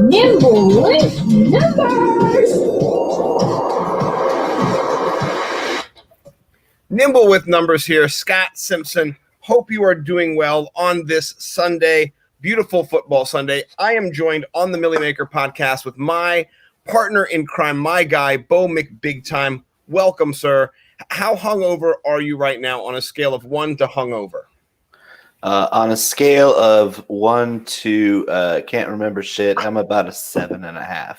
Nimble with numbers. Nimble with numbers here. Scott Simpson. Hope you are doing well on this Sunday, beautiful football Sunday. I am joined on the Milly Maker podcast with my partner in crime, my guy, Bo McBigtime. Welcome, sir. How hungover are you right now on a scale of 1 to hungover? On a scale of 1 to can't remember shit, I'm about a 7.5.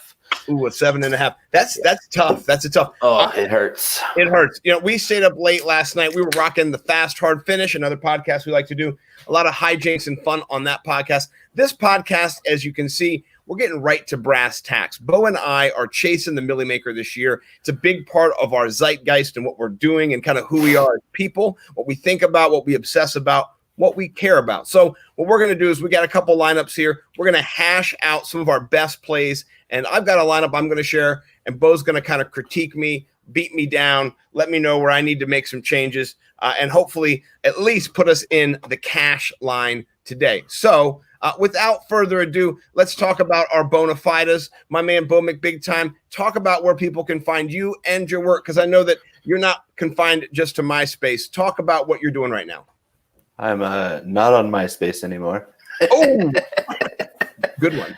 Ooh, a 7.5. That's tough. That's a tough. Oh, it hurts. It hurts. You know, we stayed up late last night. We were rocking the Fast Hard Finish, another podcast we like to do. A lot of hijinks and fun on that podcast. This podcast, as you can see, we're getting right to brass tacks. Bo and I are chasing the Milly Maker this year. It's a big part of our zeitgeist and what we're doing and kind of who we are as people, what we think about, what we obsess about, what we care about. So what we're going to do is we got a couple lineups here. We're going to hash out some of our best plays. And I've got a lineup I'm going to share, and Bo's going to kind of critique me, beat me down, let me know where I need to make some changes, and hopefully at least put us in the cash line today. So without further ado, let's talk about our bona fides. My man, Bo McBigtime, talk about where people can find you and your work, because I know that you're not confined just to MySpace. Talk about what you're doing right now. I'm not on MySpace anymore. Oh, good one.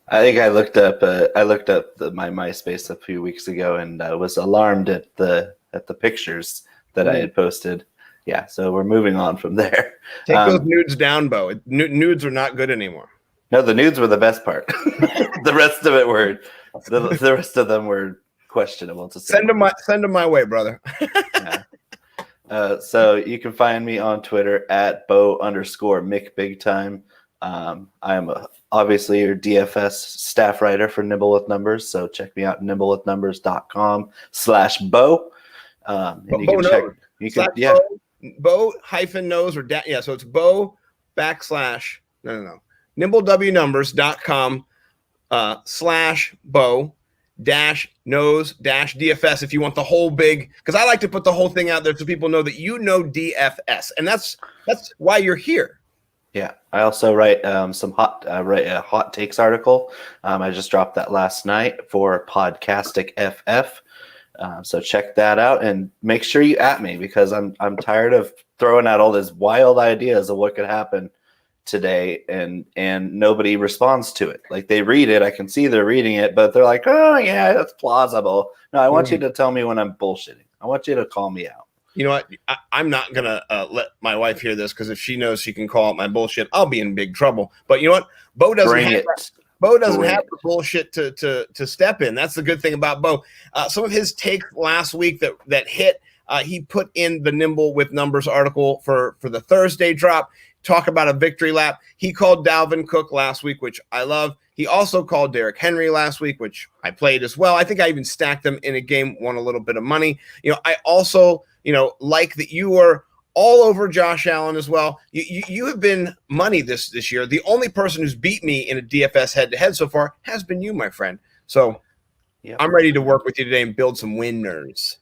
I think I looked up my MySpace a few weeks ago and was alarmed at the pictures that I had posted. Yeah, so we're moving on from there. Take those nudes down, Bo. Nudes are not good anymore. No, the nudes were the best part. The rest of it were the rest of them were questionable. To send them my way, brother. Yeah. So you can find me on Twitter at Bo_McBigtime. I'm obviously your DFS staff writer for Nibble with Numbers. So check me out, nimblewithnumbers.com/Bo. And you can check, you can, yeah. Bo-knows or yeah. So it's Bo nimblewnumbers.com /Bo -knows -DFS if you want the whole big, because I like to put the whole thing out there so people know that you know DFS, and that's why you're here. Yeah, I also write some write a hot takes article. I just dropped that last night for Podcastic FF. So check that out and make sure you at me, because I'm tired of throwing out all these wild ideas of what could happen today and nobody responds to it. Like, they read it, I can see they're reading it, but they're like, oh yeah, that's plausible. No, I want you to tell me when I'm bullshitting. I want you to call me out. You know what? I'm not going to let my wife hear this, because if she knows she can call out my bullshit, I'll be in big trouble. But you know what? Bo doesn't have the bullshit to step in. That's the good thing about Bo. Some of his takes last week that hit, he put in the Nimble with Numbers article for the Thursday drop. Talk about a victory lap. He called Dalvin Cook last week, which I love. He also called Derrick Henry last week, which I played as well. I think I even stacked them in a game, won a little bit of money. You know, I also, like that you were all over Josh Allen as well. You have been money this year. The only person who's beat me in a DFS head-to-head so far has been you, my friend. So yep. I'm ready to work with you today and build some winners.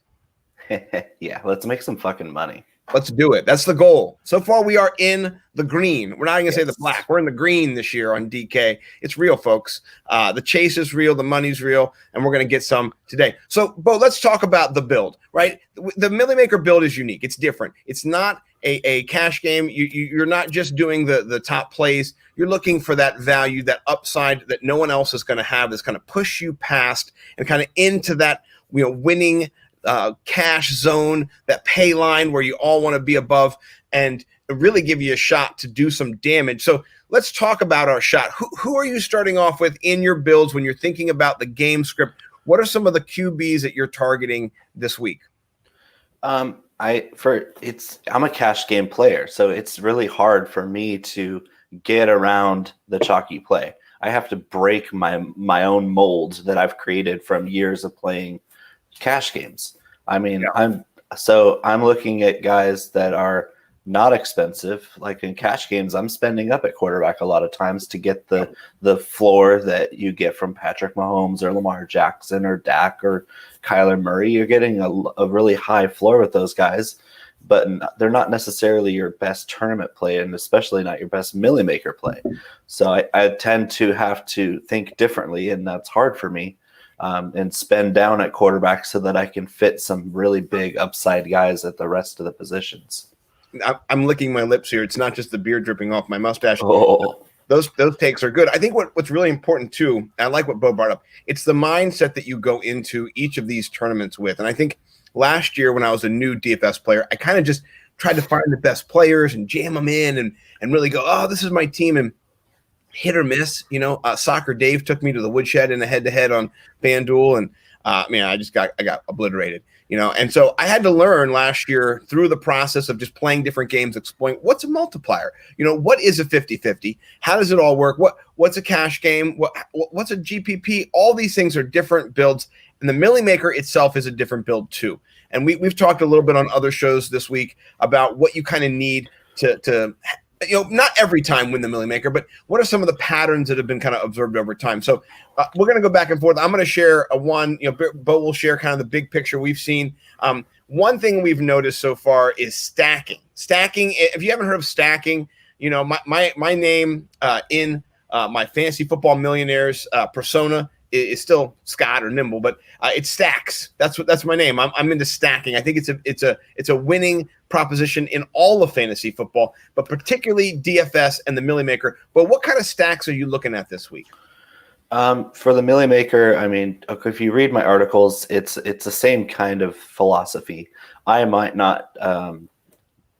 Yeah, let's make some fucking money. Let's do it. That's the goal. So far, we are in the green. We're not even going to say the black. We're in the green this year on DK. It's real, folks. The chase is real. The money's real. And we're going to get some today. So, Bo, let's talk about the build, right? The Milly Maker build is unique. It's different. It's not a cash game. You're not just doing the top plays. You're looking for that value, that upside that no one else is going to have, that's going to push you past and kind of into that winning cash zone, that pay line where you all want to be above, and really give you a shot to do some damage. So let's talk about our shot. Who are you starting off with in your builds when you're thinking about the game script? What are some of the QBs that you're targeting this week? I'm a cash game player, so it's really hard for me to get around the chalky play. I have to break my own mold that I've created from years of playing cash games. I mean, yeah. I'm looking at guys that are not expensive. Like in cash games, I'm spending up at quarterback a lot of times to get the floor that you get from Patrick Mahomes or Lamar Jackson or Dak or Kyler Murray. You're getting a really high floor with those guys. but they're not necessarily your best tournament play, and especially not your best Milly Maker play. So I tend to have to think differently, and that's hard for me, and spend down at quarterback so that I can fit some really big upside guys at the rest of the positions. I'm licking my lips here. It's not just the beer dripping off my mustache. Oh. Those takes are good. I think what's really important too, I like what Bo brought up, it's the mindset that you go into each of these tournaments with. And I think last year when I was a new DFS player, I kind of just tried to find the best players and jam them in and really go, oh, this is my team, and hit or miss. Soccer Dave took me to the woodshed in a head-to-head on FanDuel, and I got obliterated. And so I had to learn last year through the process of just playing different games, exploring what's a multiplier, what is a 50-50, how does it all work, what's a cash game, what's a GPP. All these things are different builds, and the Milly Maker itself is a different build too. And we've talked a little bit on other shows this week about what you kind of need to not every time win the Milly Maker, but what are some of the patterns that have been kind of observed over time? So we're going to go back and forth. I'm going to share Bo will share kind of the big picture we've seen. One thing we've noticed so far is stacking. Stacking, if you haven't heard of stacking, my name in my fantasy football millionaires persona is still Scott or Nimble, but it stacks. That's my name. I'm into stacking. I think it's a winning proposition in all of fantasy football, but particularly DFS and the Milly Maker. But what kind of stacks are you looking at this week? For the Milly Maker, I mean, if you read my articles, it's the same kind of philosophy. I might not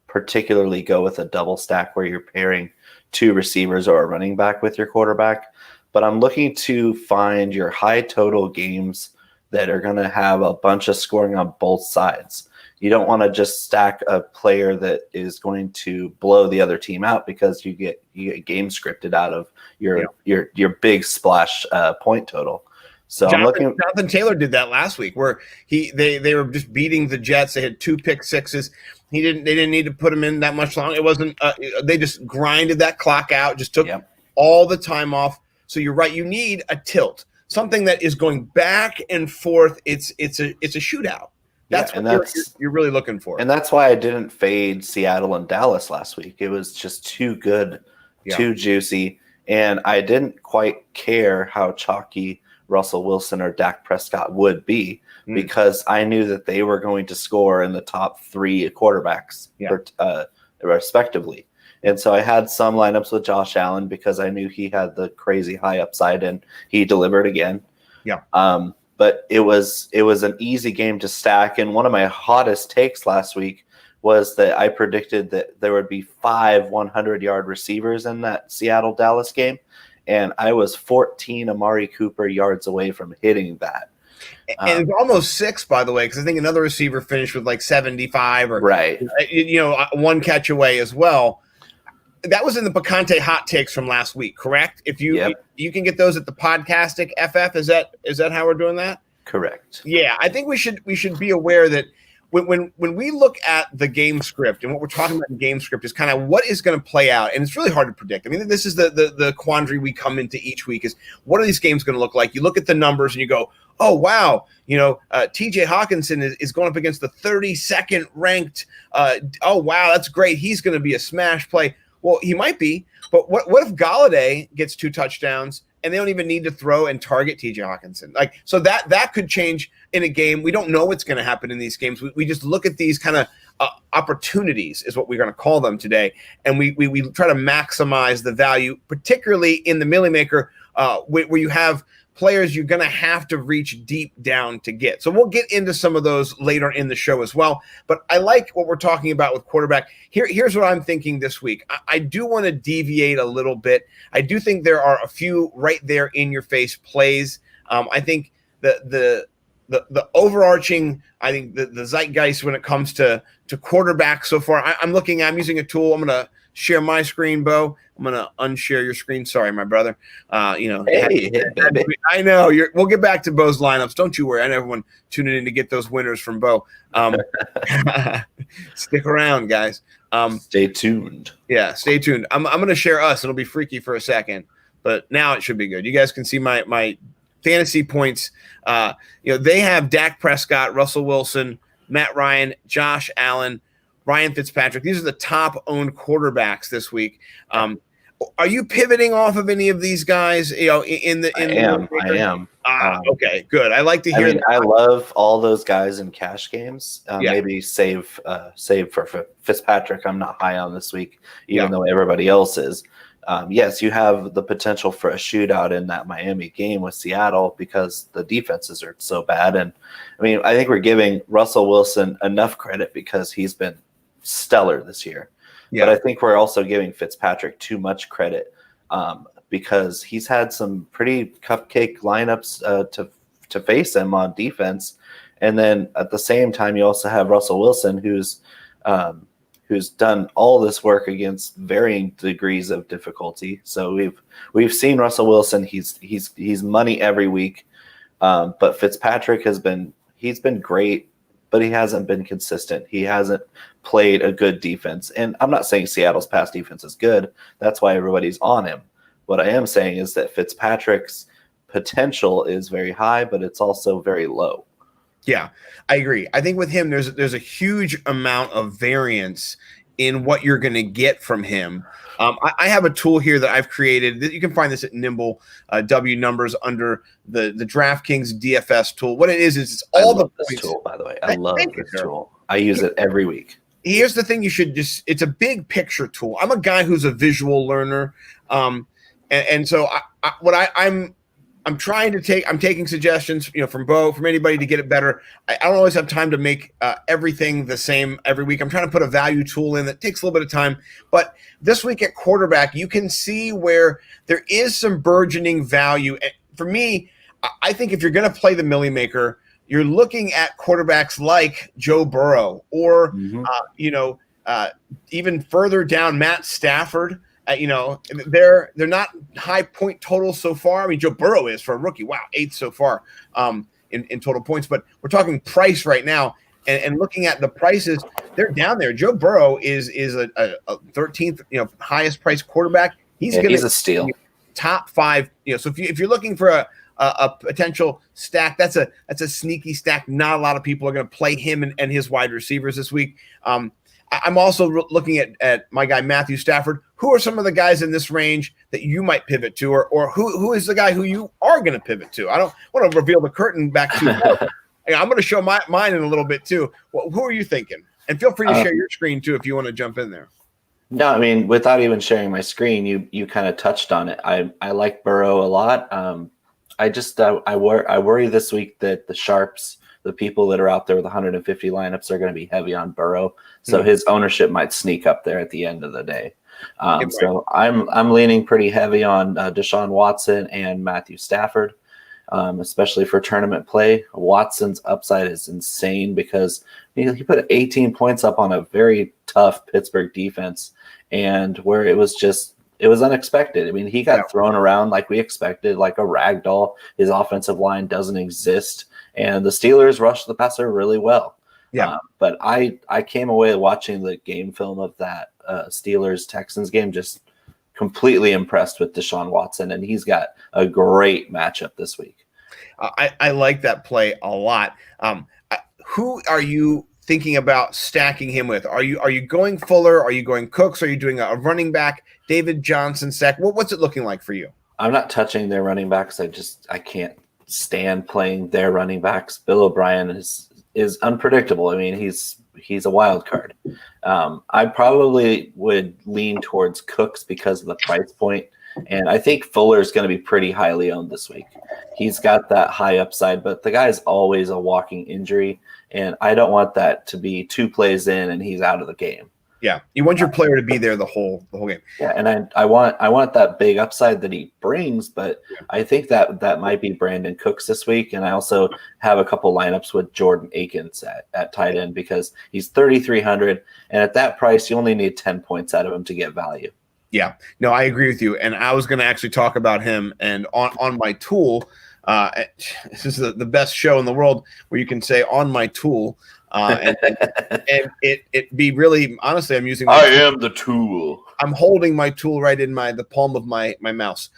particularly go with a double stack where you're pairing two receivers or a running back with your quarterback, but I'm looking to find your high total games that are going to have a bunch of scoring on both sides. You don't want to just stack a player that is going to blow the other team out, because you get game scripted out of your big splash point total. So Jonathan Taylor did that last week, where they were just beating the Jets. They had 2 pick sixes. They didn't need to put him in that much long. It wasn't. They just grinded that clock out. Just took all the time off. So you're right. You need a tilt, something that is going back and forth. It's a shootout. That's what you're really looking for. And that's why I didn't fade Seattle and Dallas last week. It was just too good, too juicy. And I didn't quite care how chalky Russell Wilson or Dak Prescott would be, because I knew that they were going to score in the top 3 quarterbacks respectively. And so I had some lineups with Josh Allen because I knew he had the crazy high upside, and he delivered again. Yeah. But it was an easy game to stack. And one of my hottest takes last week was that I predicted that there would be 5 100-yard receivers in that Seattle-Dallas game. And I was 14 Amari Cooper yards away from hitting that. And it's almost 6, by the way, because I think another receiver finished with like 75 or one catch away as well. That was in the Picante hot takes from last week, correct? If you can get those at the Podcastic FF, is that how we're doing that? Correct. Yeah, I think we should be aware that when we look at the game script, and what we're talking about in game script is kind of what is going to play out, and it's really hard to predict. I mean, this is the quandary we come into each week: is what are these games going to look like? You look at the numbers and you go, oh wow, TJ Hawkinson is going up against the 32nd ranked. Oh wow, that's great. He's going to be a smash play. Well, he might be, but what if Galladay gets 2 touchdowns and they don't even need to throw and target TJ Hawkinson? So that could change in a game. We don't know what's going to happen in these games. We just look at these kind of opportunities, is what we're going to call them today, and we try to maximize the value, particularly in the Milly Maker, where you have players you're going to have to reach deep down to get. So we'll get into some of those later in the show as well. But I like what we're talking about with quarterback. Here's what I'm thinking this week. I do want to deviate a little bit. I do think there are a few right there in your face plays. I think the overarching, I think the zeitgeist when it comes to quarterback so far, I'm using a tool. I'm going to share my screen, Bo. I'm going to unshare your screen. Sorry, my brother. I know. We'll get back to Bo's lineups. Don't you worry. I know everyone tuning in to get those winners from Bo. Stick around, guys. Stay tuned. Yeah, stay tuned. I'm going to share us. It'll be freaky for a second, but now it should be good. You guys can see my fantasy points. They have Dak Prescott, Russell Wilson, Matt Ryan, Josh Allen, Ryan Fitzpatrick. These are the top owned quarterbacks this week. Are you pivoting off of any of these guys? I am. Okay, good. I like to hear that. I love all those guys in cash games. Maybe save for Fitzpatrick. I'm not high on this week, even though everybody else is. Yes, you have the potential for a shootout in that Miami game with Seattle because the defenses are so bad. And I mean, I think we're giving Russell Wilson enough credit because he's been stellar this year. But I think we're also giving Fitzpatrick too much credit because he's had some pretty cupcake lineups to face him on defense. And then at the same time, you also have Russell Wilson, who's done all this work against varying degrees of difficulty. So we've seen Russell Wilson. He's money every week, but Fitzpatrick he's been great, but he hasn't been consistent. He hasn't played a good defense. And I'm not saying Seattle's pass defense is good. That's why everybody's on him. What I am saying is that Fitzpatrick's potential is very high, but it's also very low. Yeah, I agree. I think with him, there's a huge amount of variance in what you're going to get from him. I have a tool here that I've created. You can find this at Nimble W Numbers under the DraftKings DFS tool. What it is it's all the points. This tool, by the way. I love this tool. I use it every week. Here's the thing: it's a big picture tool. I'm a guy who's a visual learner, and so I'm taking suggestions, from Bo, from anybody to get it better. I don't always have time to make everything the same every week. I'm trying to put a value tool in that takes a little bit of time. But this week at quarterback, you can see where there is some burgeoning value. And for me, I think if you're going to play the Milly Maker, you're looking at quarterbacks like Joe Burrow or, even further down, Matt Stafford. They're not high point totals so far. I mean, Joe Burrow is for a rookie. Wow, 8th so far in total points. But we're talking price right now, and looking at the prices, they're down there. Joe Burrow is a 13th, highest priced quarterback. He's a steal. Top 5. So if you're looking for a potential stack, that's a sneaky stack. Not a lot of people are going to play him and his wide receivers this week. I'm also looking at my guy Matthew Stafford. Who are some of the guys in this range that you might pivot to, or who is the guy who you are going to pivot to? I don't want to reveal the curtain back to you. I'm going to show mine in a little bit too. Well, who are you thinking? And feel free to share your screen too if you want to jump in there. No, I mean, without even sharing my screen, you kind of touched on it. I like Burrow a lot. I worry this week that the sharps, the people that are out there with 150 lineups, are going to be heavy on Burrow. So his ownership might sneak up there at the end of the day. So I'm leaning pretty heavy on Deshaun Watson and Matthew Stafford, especially for tournament play. Watson's upside is insane because he put 18 points up on a very tough Pittsburgh defense, and where it was unexpected. I mean, he got thrown around like we expected, like a rag doll. His offensive line doesn't exist, and the Steelers rushed the passer really well. Yeah, but I came away watching the game film of that Steelers-Texans game just completely impressed with Deshaun Watson, and he's got a great matchup this week. I like that play a lot. Who are you thinking about stacking him with? Are you going Fuller? Are you going Cooks? Are you doing a running back, David Johnson stack? What's it looking like for you? I'm not touching their running backs. I can't stand playing their running backs. Bill O'Brien is unpredictable. I mean, he's a wild card. I probably would lean towards Cooks because of the price point, and I think Fuller is going to be pretty highly owned this week. He's got that high upside, but the guy's always a walking injury, and I don't want that to be 2 plays in and he's out of the game. Yeah, you want your player to be there the whole game. Yeah, and I want that big upside that he brings, but I think that might be Brandon Cooks this week, and I also have a couple lineups with Jordan Akins at tight end because he's 3,300, and at that price, you only need 10 points out of him to get value. Yeah, no, I agree with you, and I was going to actually talk about him, and on my tool. This is the best show in the world where you can say on my tool. And it be really honestly, I'm using. I am the tool. I'm holding my tool right in the palm of my mouse.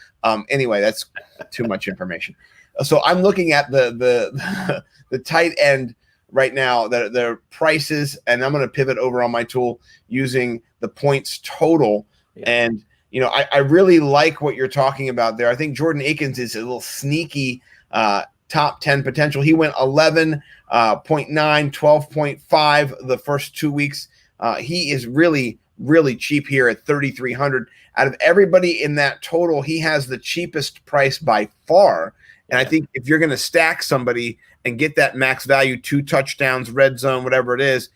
Anyway, that's too much information. So I'm looking at the tight end right now, their prices, and I'm going to pivot over on my tool using the points total. Yeah. And, I really like what you're talking about there. I think Jordan Akins is a little sneaky top 10 potential. He went 11.9, 12.5 the first 2 weeks. He is really, really cheap here at 3,300. Out of everybody in that total, he has the cheapest price by far. And I think if you're going to stack somebody and get that max value, 2 touchdowns, red zone, whatever it is,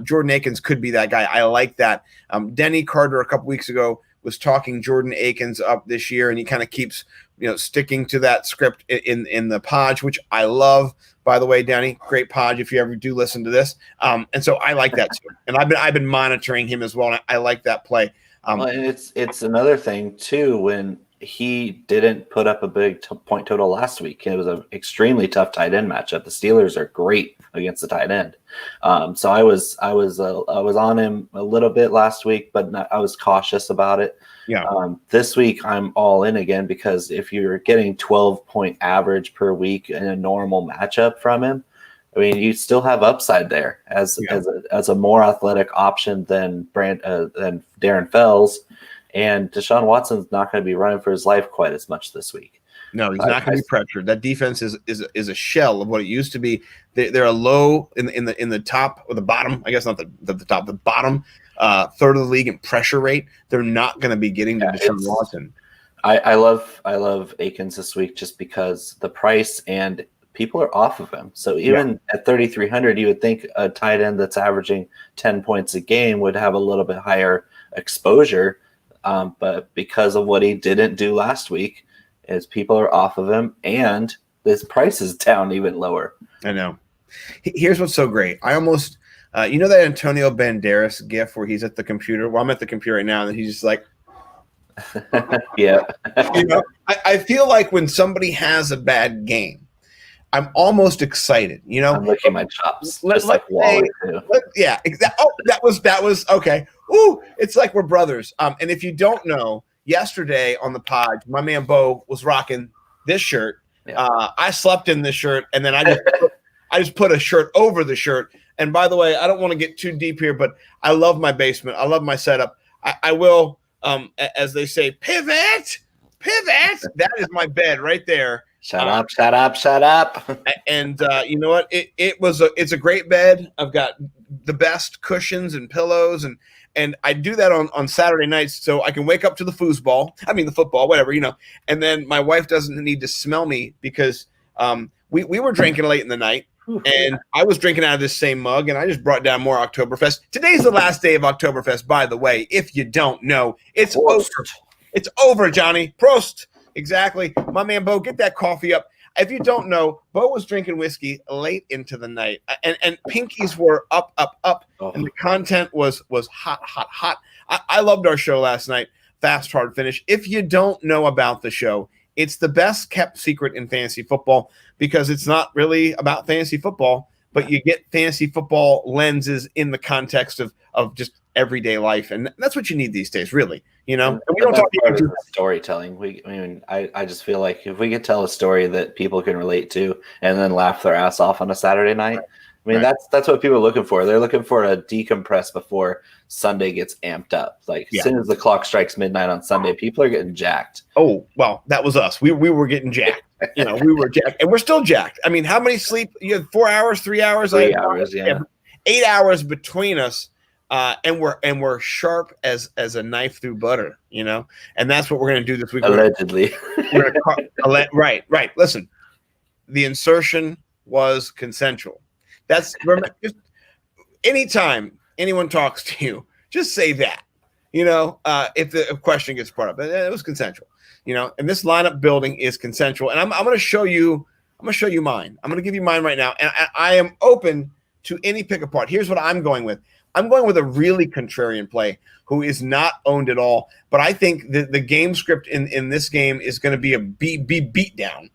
Jordan Akins could be that guy. I like that. Denny Carter a couple weeks ago was talking Jordan Akins up this year, and he kind of keeps sticking to that script in the Podge, which I love. By the way, Denny, great Podge if you ever do listen to this. And so I like that too. And I've been monitoring him as well, and I like that play. Well, and it's another thing too when he didn't put up a big point total last week. It was an extremely tough tight end matchup. The Steelers are great against the tight end. So I was on him a little bit last week, but I was cautious about it. Yeah. This week I'm all in again because if you're getting 12-point average per week in a normal matchup from him, I mean, you still have upside there as a more athletic option than Darren Fells. And Deshaun Watson's not going to be running for his life quite as much this week. No, he's not going to be pressured. That defense is a shell of what it used to be. They're a low in the top or the bottom. I guess not the top, the bottom third of the league in pressure rate. They're not going to be getting to Deshaun Watson. I love Akins this week just because the price and people are off of him. So even at 3,300, you would think a tight end that's averaging 10 points a game would have a little bit higher exposure. But because of what he didn't do last week, is people are off of him, and his price is down even lower. I know. Here's what's so great. I almost, that Antonio Banderas gif where he's at the computer. Well, I'm at the computer right now, and he's just like, yeah. I feel like when somebody has a bad game, I'm almost excited. I'm licking my chops, just like Wally too. Yeah, exactly. Oh, that was okay. Ooh, it's like we're brothers. And if you don't know, yesterday on the pod, my man Bo was rocking this shirt. Yeah. I slept in this shirt, and then I just put a shirt over the shirt. And by the way, I don't want to get too deep here, but I love my basement. I love my setup. I will, as they say, pivot. That is my bed right there. Shut up. And you know what? It's a great bed. I've got the best cushions and pillows, and I do that on Saturday nights so I can wake up to the football, whatever, and then my wife doesn't need to smell me because we were drinking late in the night, and I was drinking out of this same mug, and I just brought down more Oktoberfest. Today's the last day of Oktoberfest, by the way. If you don't know, it's over. It's over, Johnny. Prost. Exactly. My man Bo, get that coffee up. If you don't know, Bo was drinking whiskey late into the night, and pinkies were up, and the content was hot. I loved our show last night, Fast Hard Finish. If you don't know about the show, it's the best kept secret in fantasy football because it's not really about fantasy football, but you get fantasy football lenses in the context of just everyday life, and that's what you need these days, really. And we don't talk about storytelling. I just feel like if we could tell a story that people can relate to and then laugh their ass off on a Saturday night, that's what people are looking for. They're looking for a decompress before Sunday gets amped up. Like as soon as the clock strikes midnight on Sunday, people are getting jacked. Oh, well, that was us. We were getting jacked. We were jacked, and we're still jacked. I mean, how many sleep? You had 4 hours, 3 hours, 3 hours, yeah. 8 hours between us. And we're sharp as a knife through butter, and that's what we're going to do this week. Allegedly. Right. Listen, the insertion was consensual. Just anytime anyone talks to you, just say that, if the question gets brought up, it was consensual, and this lineup building is consensual. And I'm going to show you mine. I'm going to give you mine right now. And I am open to any pick apart. Here's what I'm going with. I'm going with a really contrarian play who is not owned at all. But I think the game script in this game is going to be a big beatdown.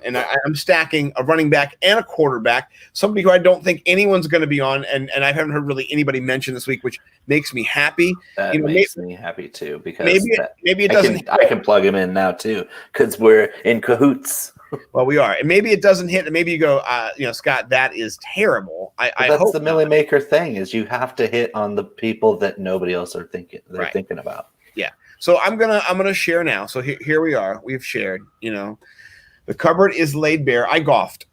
And I'm stacking a running back and a quarterback, somebody who I don't think anyone's going to be on. And I haven't heard really anybody mention this week, which makes me happy. That makes me happy too, because maybe it doesn't. I can plug him in now too, because we're in cahoots. Well, we are, and maybe it doesn't hit, and maybe you go, Scott, that is terrible. I that's hope the Milly Maker thing is you have to hit on the people that nobody else are thinking about. Yeah. So I'm gonna share now. So here we are. We've shared. The cupboard is laid bare. I golfed.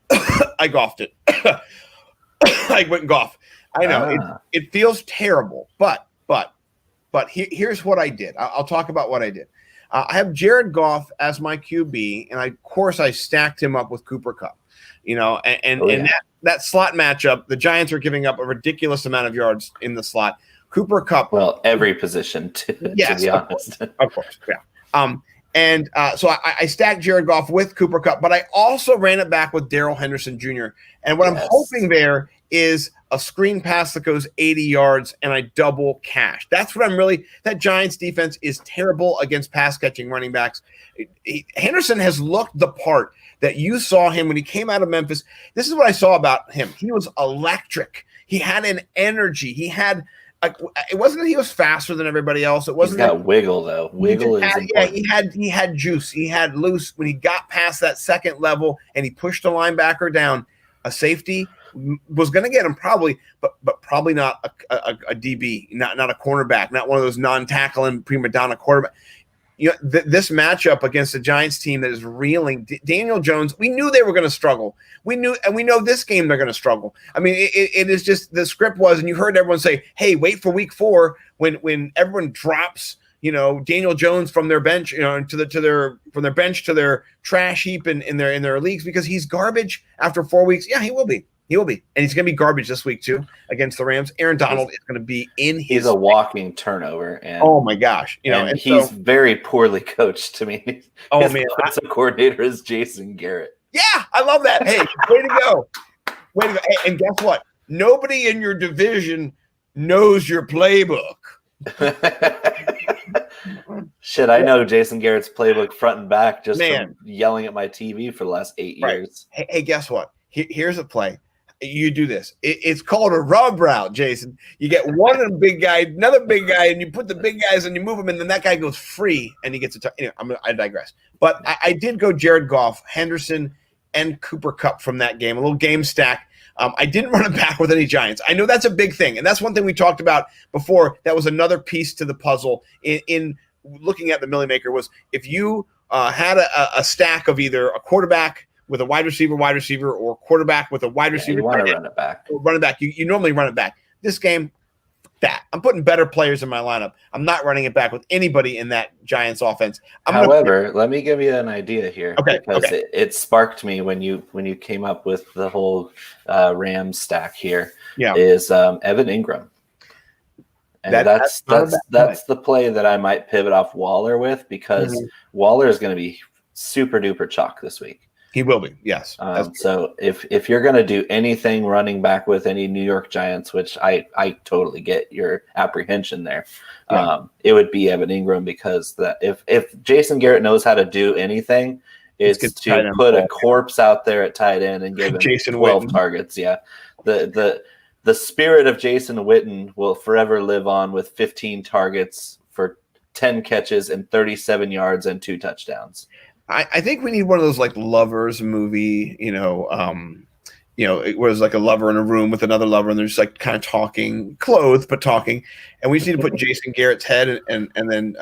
I golfed it. I went and golf. I know it feels terrible, but here's what I did. I'll talk about what I did. I have Jared Goff as my QB, and of course I stacked him up with Cooper Kupp. And that slot matchup, the Giants are giving up a ridiculous amount of yards in the slot. Cooper Kupp. Well, every position, to be honest. Of course, yeah. So I stacked Jared Goff with Cooper Kupp, but I also ran it back with Darrell Henderson Jr. And what I'm hoping there is a screen pass that goes 80 yards and I double cash. That's what that Giants defense is terrible against pass catching running backs. Henderson has looked the part that you saw him when he came out of Memphis. This is what I saw about him. He was electric. He had an energy. He had it wasn't that he was faster than everybody else. It wasn't. He's got wiggle though. Wiggle is important. Yeah, he had juice. He had loose when he got past that second level and he pushed a linebacker down. A safety was going to get him probably, but probably not a DB, not a cornerback, not one of those non-tackling prima donna quarterback. This matchup against the Giants team that is reeling. Daniel Jones, we knew they were going to struggle. We know this game they're going to struggle. I mean, it is just the script was, and you heard everyone say, "Hey, wait for week 4 when everyone drops." Daniel Jones from their bench, from their bench to their trash heap in their leagues because he's garbage after 4 weeks. Yeah, he will be. He will be. And he's going to be garbage this week, too, against the Rams. Aaron Donald is going to be in his – He's a walking turnawer. And, oh, my gosh. And he's very poorly coached to me. His offensive coordinator is Jason Garrett. Yeah, I love that. Hey, way to go. Way to go. Hey, and guess what? Nobody in your division knows your playbook. Shit, I know Jason Garrett's playbook front and back just from yelling at my TV for the last 8 years. Hey, guess what? Here's a play. You do this. It's called a rub route, Jason. You get one of the big guy, another big guy, and you put the big guys and you move them, and then that guy goes free and he gets a anyway, I digress. But I did go Jared Goff, Henderson, and Cooper Kupp from that game, a little game stack. I didn't run it back with any Giants. I know that's a big thing, and that's one thing we talked about before. That was another piece to the puzzle in looking at the Milly Maker was if you had a stack of either a quarterback with a wide receiver, or quarterback with a wide receiver. You want to run it back. Run it back. You normally run it back. This game, I'm putting better players in my lineup. I'm not running it back with anybody in that Giants offense. However, let me give you an idea here. Okay. Because it sparked me when you came up with the whole Rams stack here. Yeah. Is Evan Ingram. And that's the play that I might pivot off Waller with because Waller is going to be super duper chalk this week. He will be, yes. So if you're going to do anything running back with any New York Giants, which I totally get your apprehension there, it would be Evan Ingram because if Jason Garrett knows how to do anything, it's to put a corpse out there at tight end and give him Jason 12 Witten. Targets. Yeah, the spirit of Jason Witten will forever live on with 15 targets for 10 catches and 37 yards and 2 touchdowns. I think we need one of those like lovers movie, it was like a lover in a room with another lover and they're just like kind of talking, clothed, but talking. And we just need to put Jason Garrett's head and then,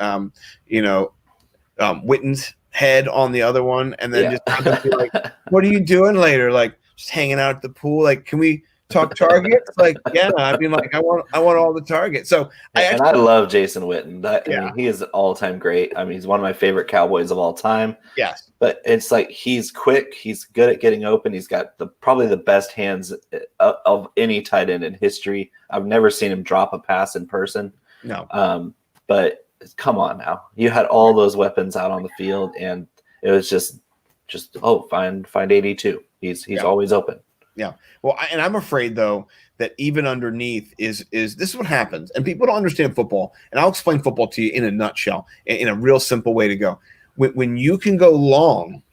Witten's head on the other one. And then just be like, what are you doing later? Like just hanging out at the pool. Like, can we talk targets? Like, yeah, I mean, like I want all the targets. So I love Jason Witten. I mean, he is all-time great. I mean, he's one of my favorite Cowboys of all time. Yes. But it's like he's quick. He's good at getting open. He's got probably the best hands of any tight end in history. I've never seen him drop a pass in person. No. But come on now. You had all those weapons out on the field, and it was just find 82. He's always open. Yeah. Well, and I'm afraid, though, that even underneath is this is what happens. And people don't understand football. And I'll explain football to you in a nutshell, in a real simple way to go. When you can go long,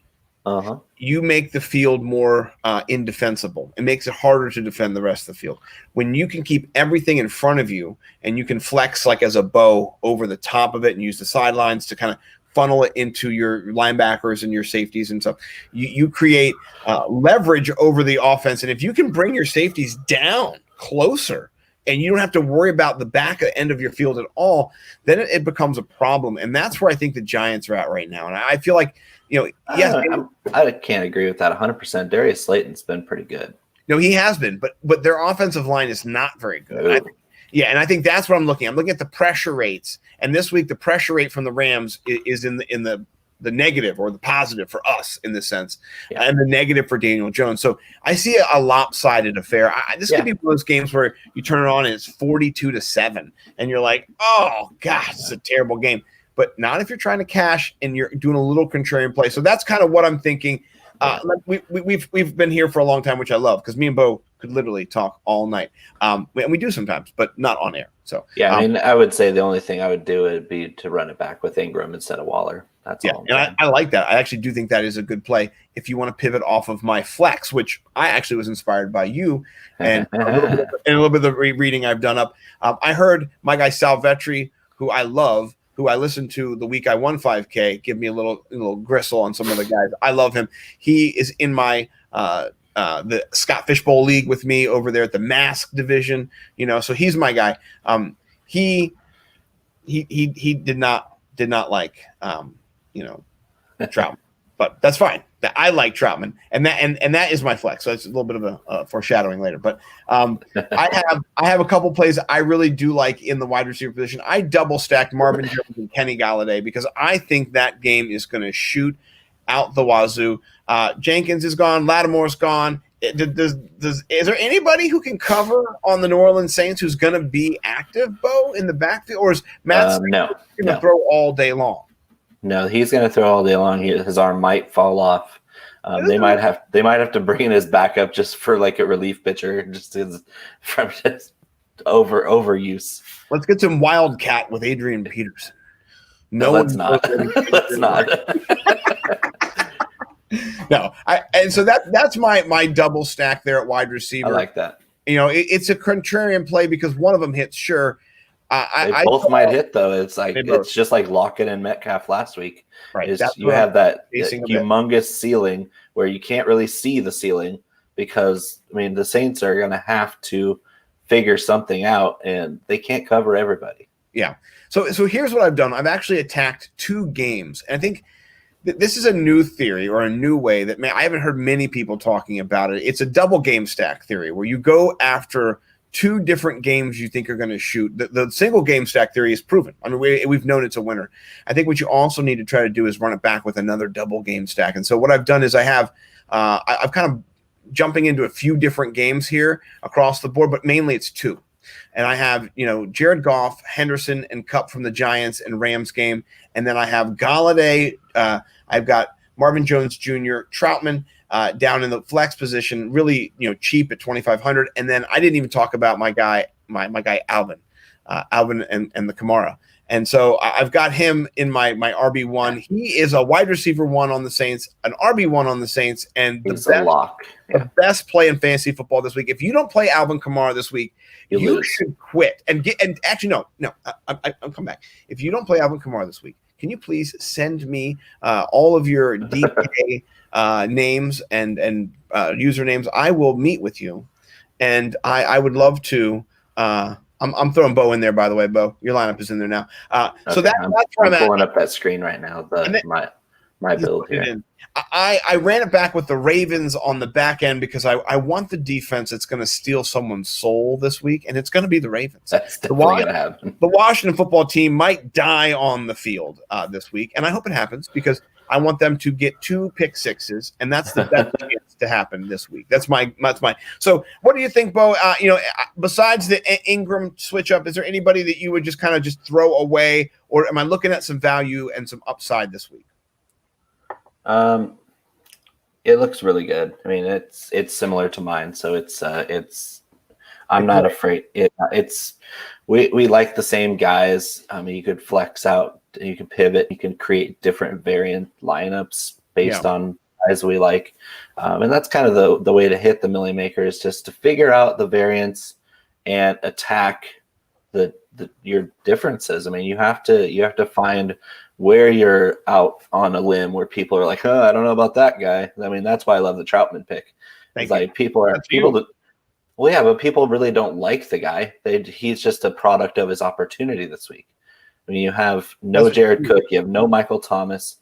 you make the field more indefensible. It makes it harder to defend the rest of the field. When you can keep everything in front of you and you can flex like as a bow over the top of it and use the sidelines to kind of funnel it into your linebackers and your safeties and stuff. You create leverage over the offense, and if you can bring your safeties down closer, and you don't have to worry about the back end of your field at all, then it becomes a problem. And that's where I think the Giants are at right now. And I feel like, yes. I can't agree with that 100%. Darius Slayton's been pretty good. No, he has been, but their offensive line is not very good. And I think that's what I'm looking at. I'm looking at the pressure rates. And this week, the pressure rate from the Rams is in the negative or the positive for us in this sense, and the negative for Daniel Jones. So I see a lopsided affair. This could be one of those games where you turn it on and it's 42-7, and you're like, oh gosh, it's a terrible game. But not if you're trying to cash and you're doing a little contrarian play. So that's kind of what I'm thinking. We've been here for a long time, which I love, because me and Bo could literally talk all night. And we do sometimes, but not on air. So I would say the only thing I would do would be to run it back with Ingram instead of Waller. That's all. And I like that. I actually do think that is a good play if you want to pivot off of my flex, which I actually was inspired by you and a little bit of the reading I've done up. I heard my guy Sal Vetri, who I love, who I listened to the week I won 5K, give me a little gristle on some of the guys. I love him. He is in my the Scott Fishbowl League with me over there at the Mask division. So he's my guy. He did not like Troutman, but that's fine. I like Troutman, and that is my flex. So it's a little bit of a foreshadowing later. But I have a couple plays I really do like in the wide receiver position. I double stacked Marvin Jones and Kenny Galladay because I think that game is going to shoot out the wazoo. Jenkins is gone. Lattimore's gone. Is there anybody who can cover on the New Orleans Saints who's going to be active, Bo, in the backfield, or is Matt going to throw all day long? No, he's going to throw all day long. His arm might fall off. They might have to bring in his backup just for like a relief pitcher, just from overuse. Let's get some Wildcat with Adrian Peterson. No, let's not. Let's not. No, and so that's my double stack there at wide receiver. I like that. It's a contrarian play because one of them hits. Sure, they both might hit though. It's like it's just like Lockett and Metcalf last week. Right, you have that humongous ceiling where you can't really see the ceiling because the Saints are going to have to figure something out and they can't cover everybody. Yeah. So here's what I've done. I've actually attacked 2 games, and I think this is a new theory or a new way that I haven't heard many people talking about it. It's a double game stack theory where you go after 2 different games you think are going to shoot. The single game stack theory is proven. We've known it's a winner. I think what you also need to try to do is run it back with another double game stack. And so what I've done is I've kind of jumping into a few different games here across the board, but mainly it's 2. And I have, Jared Goff, Henderson, and Kupp from the Giants and Rams game. And then I have Galladay. I've got Marvin Jones Jr., Troutman down in the flex position, really, cheap at 2,500. And then I didn't even talk about my guy Alvin and the Kamara. And so I've got him in my RB1. He is a wide receiver 1 on the Saints, an RB1 on the Saints, and the best play in fantasy football this week. If you don't play Alvin Kamara this week, you should quit. And actually, no, I'll come back. If you don't play Alvin Kamara this week, can you please send me all of your DK names and usernames? I will meet with you, and I would love to. I'm throwing Bo in there, by the way. Bo, your lineup is in there now. So that's where I'm pulling up that screen right now. My build here. I ran it back with the Ravens on the back end because I want the defense that's going to steal someone's soul this week, and it's going to be the Ravens. That's definitely going to happen. The Washington football team might die on the field this week, and I hope it happens because I want them to get 2 pick sixes, and that's the best chance to happen this week. That's my. So, what do you think, Bo? Besides the Ingram switch up, is there anybody that you would just kind of just throw away, or am I looking at some value and some upside this week? It looks really good. It's similar to mine, so it's. I'm not afraid. We like the same guys. You could flex out. You can pivot. You can create different variant lineups based on guys we like, and that's kind of the way to hit the Milly Maker is just to figure out the variants and attack the your differences. I mean, you have to find where you're out on a limb where people are like, I don't know about that guy. I mean, that's why I love the Troutman pick. It's like people well, yeah, but people really don't like the guy. He's just a product of his opportunity this week. I mean, you have no Jared Cook, you have no Michael Thomas.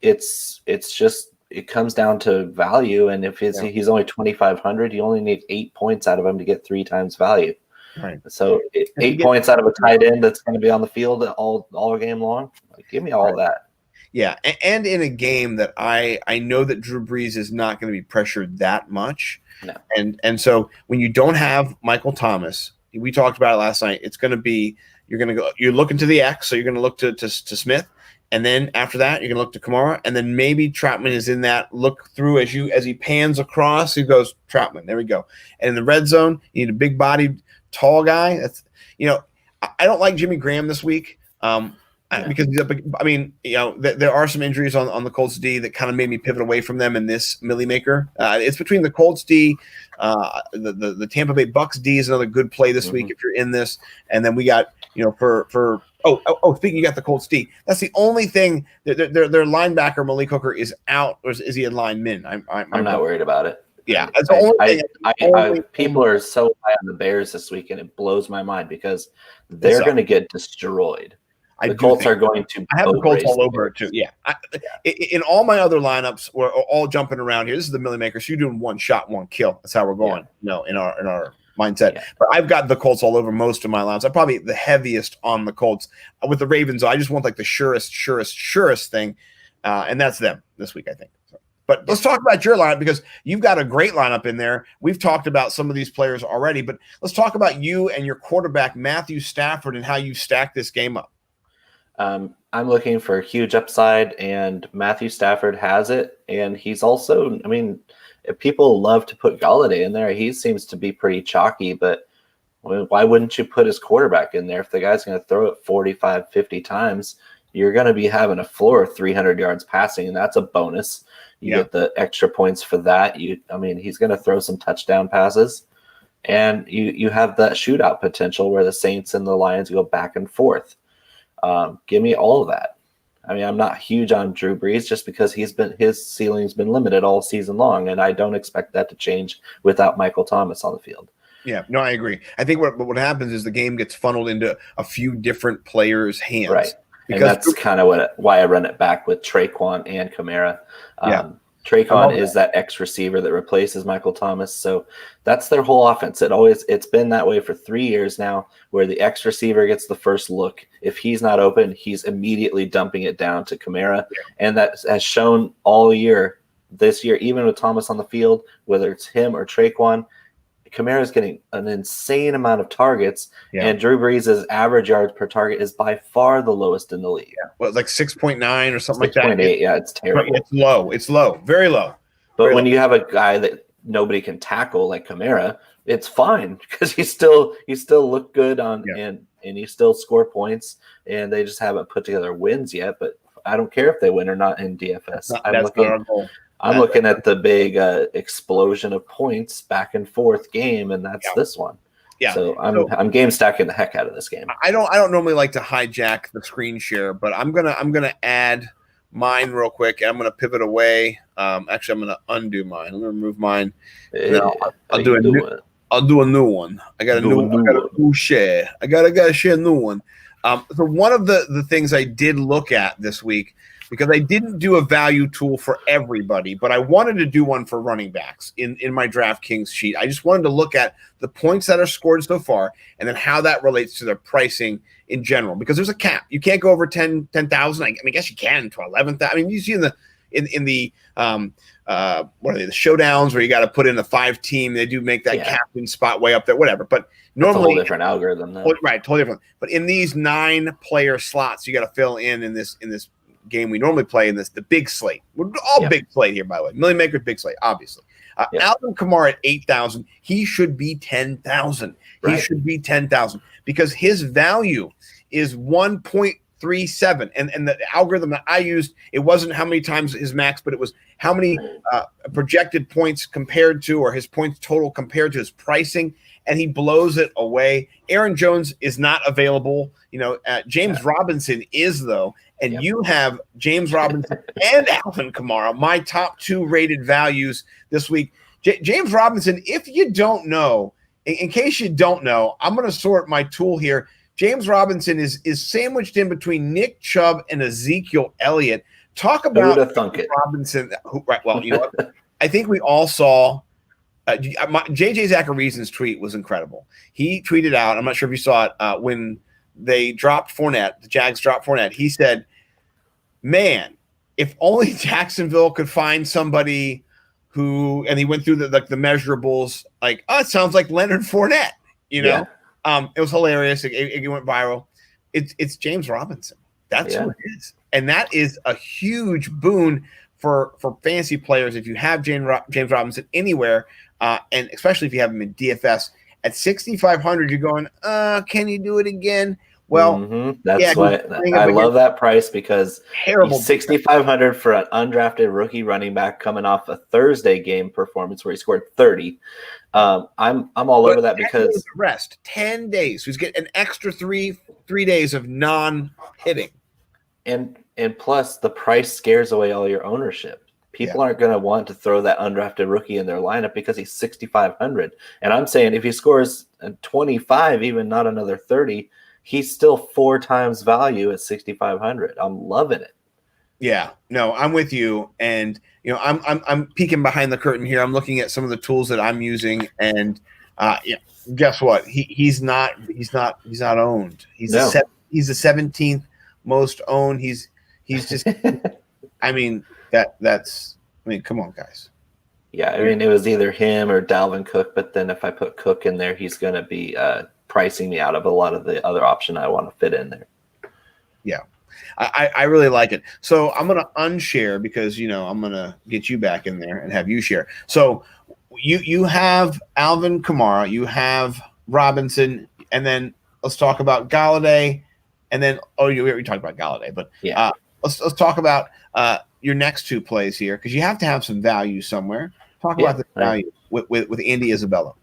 It's just, it comes down to value, and if he's only 2,500, you only need 8 points out of him to get 3 times value. Right. So 8 points out of a tight end that's going to be on the field all game long. Like, give me all that. Yeah, and in a game that I know that Drew Brees is not going to be pressured that much. No. And so when you don't have Michael Thomas, we talked about it last night. It's going to be you're looking to the X, so you're going to look to Smith, and then after that you're going to look to Kamara, and then maybe Troutman is in that look through as he pans across. He goes Troutman. There we go. And in the red zone, you need a big bodied, tall guy. That's I don't like Jimmy Graham this week. Because I mean, there are some injuries on the Colts D that kind of made me pivot away from them in this Milly Maker. It's between the Colts D, the Tampa Bay Bucks D is another good play this week if you're in this, and then we got speaking, you got the Colts D. That's the only thing. Their linebacker Malik Hooker is out, or is he in line min? I'm not worried about it. Yeah, that's the only thing. People are so high on the Bears this week, and it blows my mind because they're going to get destroyed. The Colts are going to. I have the Colts all over it too. Yeah. In all my other lineups, we're all jumping around here. This is the Milly Maker. So you're doing one shot, one kill. That's how we're going. In our mindset. Yeah. But I've got the Colts all over most of my lineups. I'm probably the heaviest on the Colts. With the Ravens, I just want like the surest thing, and that's them this week, I think. So. But let's talk about your lineup because you've got a great lineup in there. We've talked about some of these players already, but let's talk about you and your quarterback Matthew Stafford and how you stack this game up. I'm looking for a huge upside, and Matthew Stafford has it. And he's also, I mean, people love to put Galladay in there. He seems to be pretty chalky, but why wouldn't you put his quarterback in there? If the guy's going to throw it 45, 50 times, you're going to be having a floor of 300 yards passing, and that's a bonus. You get the extra points for that. He's going to throw some touchdown passes, and you have that shootout potential where the Saints and the Lions go back and forth. Give me all of that. I mean, I'm not huge on Drew Brees just because his ceiling's been limited all season long, and I don't expect that to change without Michael Thomas on the field. Yeah, no, I agree. I think what happens is the game gets funneled into a few different players' hands. Right. And that's kind of why I run it back with Traquan and Kamara. Traquan is that X receiver that replaces Michael Thomas. So that's their whole offense. It's been that way for 3 years now, where the X receiver gets the first look. If he's not open, he's immediately dumping it down to Kamara. Yeah. And that has shown all year, this year, even with Thomas on the field, whether it's him or Traquan, Kamara's getting an insane amount of targets, and Drew Brees' average yards per target is by far the lowest in the league. Yeah. Well, like 6.9 or something like that. 6.8, yeah, it's terrible. It's low, very low. But when you have a guy that nobody can tackle like Kamara, it's fine because he still look good and he still score points, and they just haven't put together wins yet. But I don't care if they win or not in DFS. I'm looking at the big explosion of points back and forth game, and that's this one. Yeah. So I'm game stacking the heck out of this game. I don't normally like to hijack the screen share, but I'm gonna add mine real quick. I'm gonna pivot away. Actually, I'm gonna undo mine. I'm gonna remove mine. I'll do a new one. I got a new share. I gotta share a new one. So one of the things I did look at this week, because I didn't do a value tool for everybody, but I wanted to do one for running backs in my DraftKings sheet. I just wanted to look at the points that are scored so far and then how that relates to their pricing in general, because there's a cap. You can't go over 10,000. I guess you can to 11,000. I mean, you see in the what are they, the showdowns where you got to put in a 5-team, they do make that captain spot way up there, whatever. But normally, it's a whole different algorithm, though. Right, totally different. But in these 9-player slots, you got to fill in this game we normally play in the big slate. We're all big slate here, by the way. Milly Maker, big slate, obviously. Alvin Kamara at 8,000, he should be 10,000. He should be 10,000 because his value is 1.37. And the algorithm that I used, it wasn't how many times his max, but it was how many projected points compared to, or his points total compared to his pricing. and he blows it away. Aaron Jones is not available. James Robinson is, though, and you have James Robinson and Alvin Kamara, my top 2 rated values this week. James Robinson, if you don't know, in case you don't know, I'm going to sort my tool here. James Robinson is sandwiched in between Nick Chubb and Ezekiel Elliott. Talk about Robinson. Well, you know what? I think we all saw J.J. Zachary's tweet was incredible. He tweeted out, I'm not sure if you saw it, when they dropped Fournette, the Jags dropped Fournette. He said, man, if only Jacksonville could find somebody who, and he went through the measurables, like, it sounds like Leonard Fournette, It was hilarious. It went viral. It's James Robinson. That's who it is. And that is a huge boon for fantasy players if you have James Robinson anywhere, and especially if you have him in DFS. At 6,500, you're going, can you do it again? Well, that's why I love that price, because terrible 6,500 for an undrafted rookie running back coming off a Thursday game performance where he scored 30. I'm all over that because rest 10 days. He's getting an extra three days of non-hitting, and plus the price scares away all your ownership. People aren't going to want to throw that undrafted rookie in their lineup because he's 6,500. And I'm saying if he scores 25, even not another 30, he's still 4 times value at 6,500. I'm loving it. Yeah, no, I'm with you. And, I'm peeking behind the curtain here. I'm looking at some of the tools that I'm using, and guess what? He's not owned. He's the 17th most owned. He's just, come on, guys. Yeah, it was either him or Dalvin Cook, but then if I put Cook in there, he's going to be pricing me out of a lot of the other option I want to fit in there. Yeah, I really like it. So I'm going to unshare because, I'm going to get you back in there and have you share. So you have Alvin Kamara, you have Robinson, and then let's talk about Galladay. And then, we already talked about Galladay, but let's talk about your next 2 plays here, because you have to have some value somewhere. Talk about the value with Andy Isabella.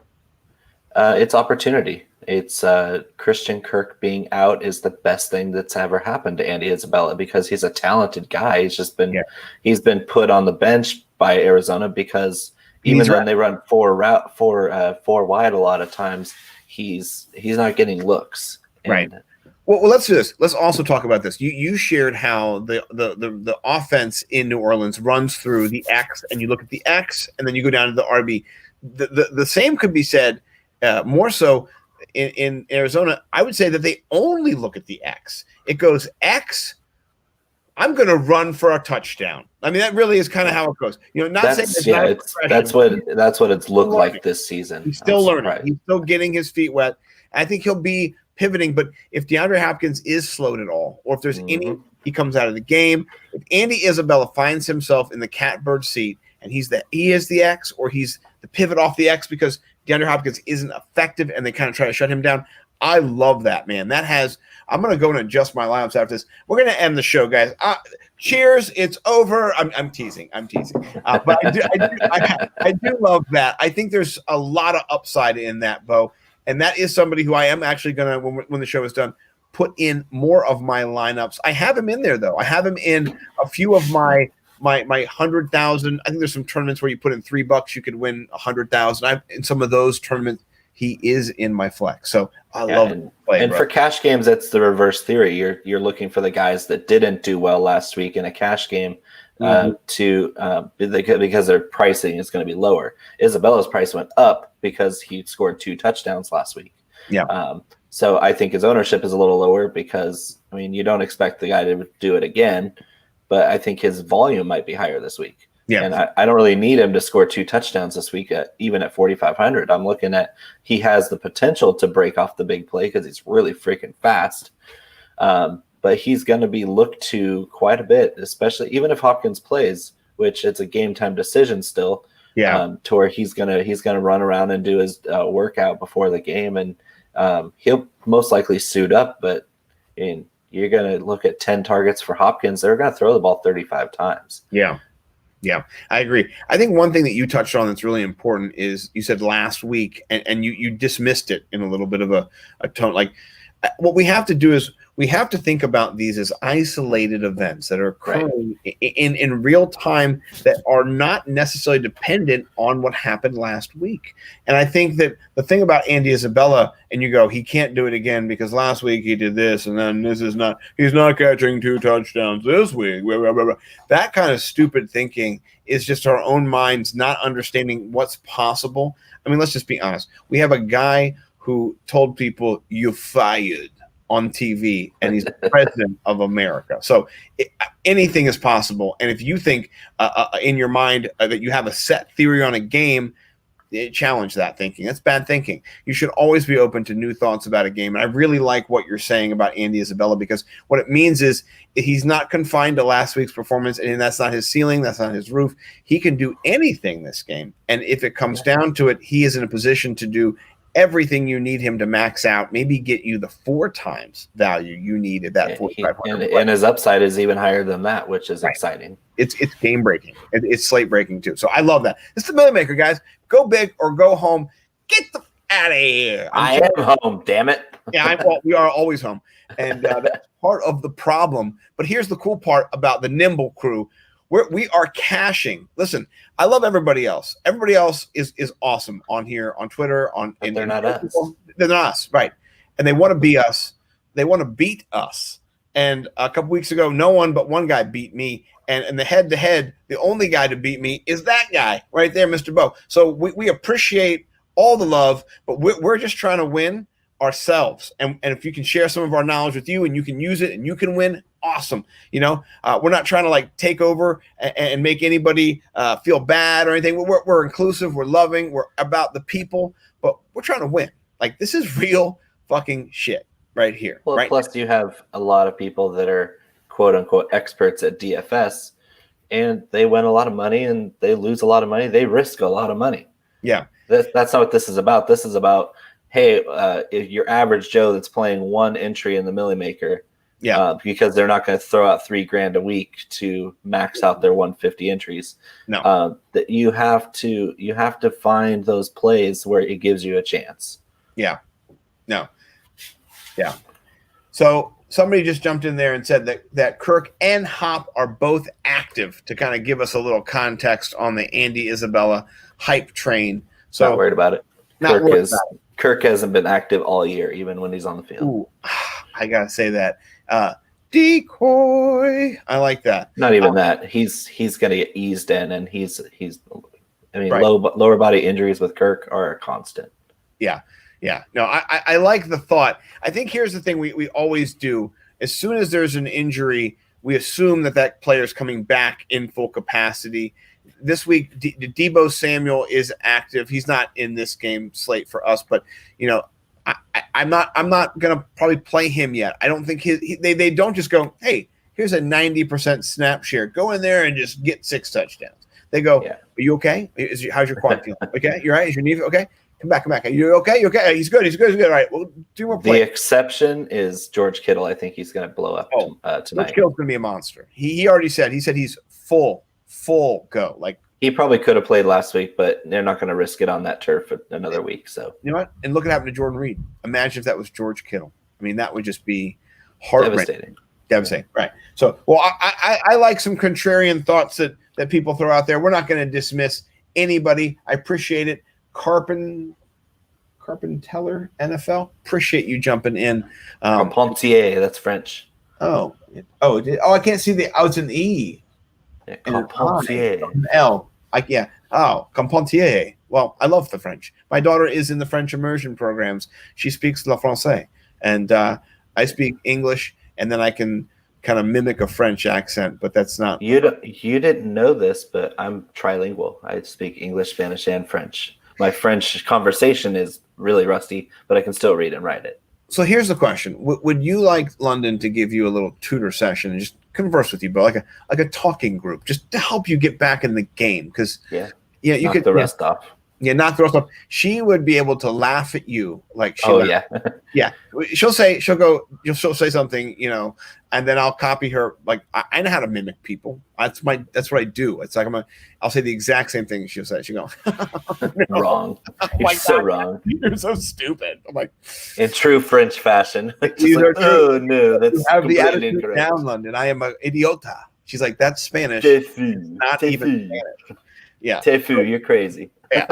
It's opportunity. It's Christian Kirk being out is the best thing that's ever happened to Andy Isabella, because he's a talented guy. He's just been he's been put on the bench by Arizona because even when they run four wide a lot of times, he's not getting looks. Right. Well, let's do this. Let's also talk about this. You shared how the offense in New Orleans runs through the X, and you look at the X, and then you go down to the RB. The same could be said more so in Arizona. I would say that they only look at the X. It goes X, I'm going to run for a touchdown. That really is kind of how it goes. That's what it's looked like this season. He's still learning. He's still getting his feet wet. I think he'll be pivoting, but if DeAndre Hopkins is slowed at all, or if there's any, he comes out of the game. If Andy Isabella finds himself in the catbird seat and he is the X, or he's the pivot off the X because DeAndre Hopkins isn't effective and they kind of try to shut him down, I love that, man. I'm going to go and adjust my lineups after this. We're going to end the show, guys. Cheers. It's over. I'm teasing. But I do love that. I think there's a lot of upside in that, Bo. And that is somebody who I am actually going to, when the show is done, put in more of my lineups. I have him in there, though. I have him in a few of my 100,000. I think there's some tournaments where you put in $3, you could win 100,000. In some of those tournaments, he is in my flex. So I love it. And for cash games, that's the reverse theory. You're looking for the guys that didn't do well last week in a cash game because their pricing is going to be lower. Isabella's price went up because he scored 2 touchdowns last week. Yeah. So I think his ownership is a little lower because, you don't expect the guy to do it again, but I think his volume might be higher this week. Yeah. And I don't really need him to score 2 touchdowns this week, even at 4,500. I'm looking at he has the potential to break off the big play because he's really freaking fast. But he's going to be looked to quite a bit, especially even if Hopkins plays, which it's a game time decision still. Yeah. To where he's gonna run around and do his workout before the game, and he'll most likely suit up. But you're gonna look at 10 targets for Hopkins. They're gonna throw the ball 35 times. Yeah. Yeah, I agree. I think one thing that you touched on that's really important is you said last week, and you dismissed it in a little bit of a tone. Like, what we have to do is we have to think about these as isolated events that are occurring in real time that are not necessarily dependent on what happened last week. And I think that the thing about Andy Isabella, and you go, he can't do it again because last week he did this, and then he's not catching 2 touchdowns this week. Blah, blah, blah, blah. That kind of stupid thinking is just our own minds not understanding what's possible. I mean, let's just be honest. We have a guy who told people you fired on TV, and he's the president of America. So anything is possible. And if you think in your mind that you have a set theory on a game, challenge that thinking. That's bad thinking. You should always be open to new thoughts about a game. And I really like what you're saying about Andy Isabella, because what it means is he's not confined to last week's performance, and that's not his ceiling. That's not his roof. He can do anything this game. And if it comes down to it, he is in a position to do everything you need him to max out, maybe get you the 4 times value you need at that 4,500. And his upside is even higher than that, which is exciting. It's game breaking. It's slate breaking too. So I love that. It's the Milly Maker, guys. Go big or go home. Get the out of here. I am home. Damn it. Yeah, we are always home, and that's part of the problem. But here's the cool part about the Nimble crew. We are cashing. Listen, I love everybody else. Everybody else is awesome on here, on Twitter, they're not us. They're not us, right? And they want to be us. They want to beat us. And a couple weeks ago, no one but one guy beat me. And the head-to-head, the only guy to beat me is that guy right there, Mr. Bo. So we appreciate all the love, but we're just trying to win ourselves. And if you can share some of our knowledge with you and you can use it and you can win, awesome. We're not trying to like take over and make anybody feel bad or anything. We're inclusive. We're loving. We're about the people, but we're trying to win. Like, this is real fucking shit right here. Well, right plus you have a lot of people that are quote unquote experts at DFS, and they win a lot of money and they lose a lot of money. They risk a lot of money. Yeah. That's not what this is about. This is about, hey, if your average Joe that's playing 1 entry in the Milly Maker, because they're not going to throw out $3,000 a week to max out their 150 entries. No, that you have to find those plays where it gives you a chance. Yeah. No. Yeah. So somebody just jumped in there and said that Kirk and Hop are both active, to kind of give us a little context on the Andy Isabella hype train. So not worried about it. Not worried about it. Kirk hasn't been active all year, even when he's on the field. Ooh, I gotta say that. Decoy. I like that. Not even that. He's gonna get eased in, and he's. I mean, right. Lower body injuries with Kirk are a constant. Yeah. Yeah. No, I like the thought. I think here's the thing we always do. As soon as there's an injury, we assume that player's coming back in full capacity. This week, Deebo Samuel is active. He's not in this game slate for us, but I'm not gonna probably play him yet. I don't think they don't just go, hey, here's a 90% snap share. Go in there and just get 6 touchdowns. They go, Are you okay? How's your quad feeling? Okay, you're right. Is your knee okay? Come back. Are you okay? You okay? He's good. All right. Well, 2 more plays. The exception is George Kittle. I think he's going to blow up tonight. George Kittle's going to be a monster. He already said. He said he's full go. Like, he probably could have played last week, but they're not going to risk it on that turf for another week. So you know what? And look what happened to Jordan Reed. Imagine if that was George Kittle. I mean, that would just be heart-wrenching. Devastating. Right. So, well, I like some contrarian thoughts that people throw out there. We're not going to dismiss anybody. I appreciate it. Carpenteller NFL. Appreciate you jumping in. Carpentier, that's French. I can't see the. It's an E. Yeah, Carpentier. L. Carpentier. Well, I love the French. My daughter is in the French immersion programs. She speaks le français, and I speak English, and then I can kind of mimic a French accent, but that's not. You didn't know this, but I'm trilingual. I speak English, Spanish, and French. My French conversation is really rusty, but I can still read and write it. So here's the question: Would you like London to give you a little tutor session and just converse with you, bro, like a talking group, just to help you get back in the game? Because you could the rest off. Yeah, not throw stuff. She would be able to laugh at you like she. Yeah. Yeah. She'll say something, and then I'll copy her. Like I know how to mimic people. That's what I do. It's like I'll say the exact same thing she'll say. She go, wrong. You're so wrong. You're so stupid. I'm like, in true French fashion. Oh no, that's you have the completely attitude incorrect. down, London. I am an idiota. She's like, that's Spanish. Not even Spanish. Yeah. Tefu, you're crazy. Yeah,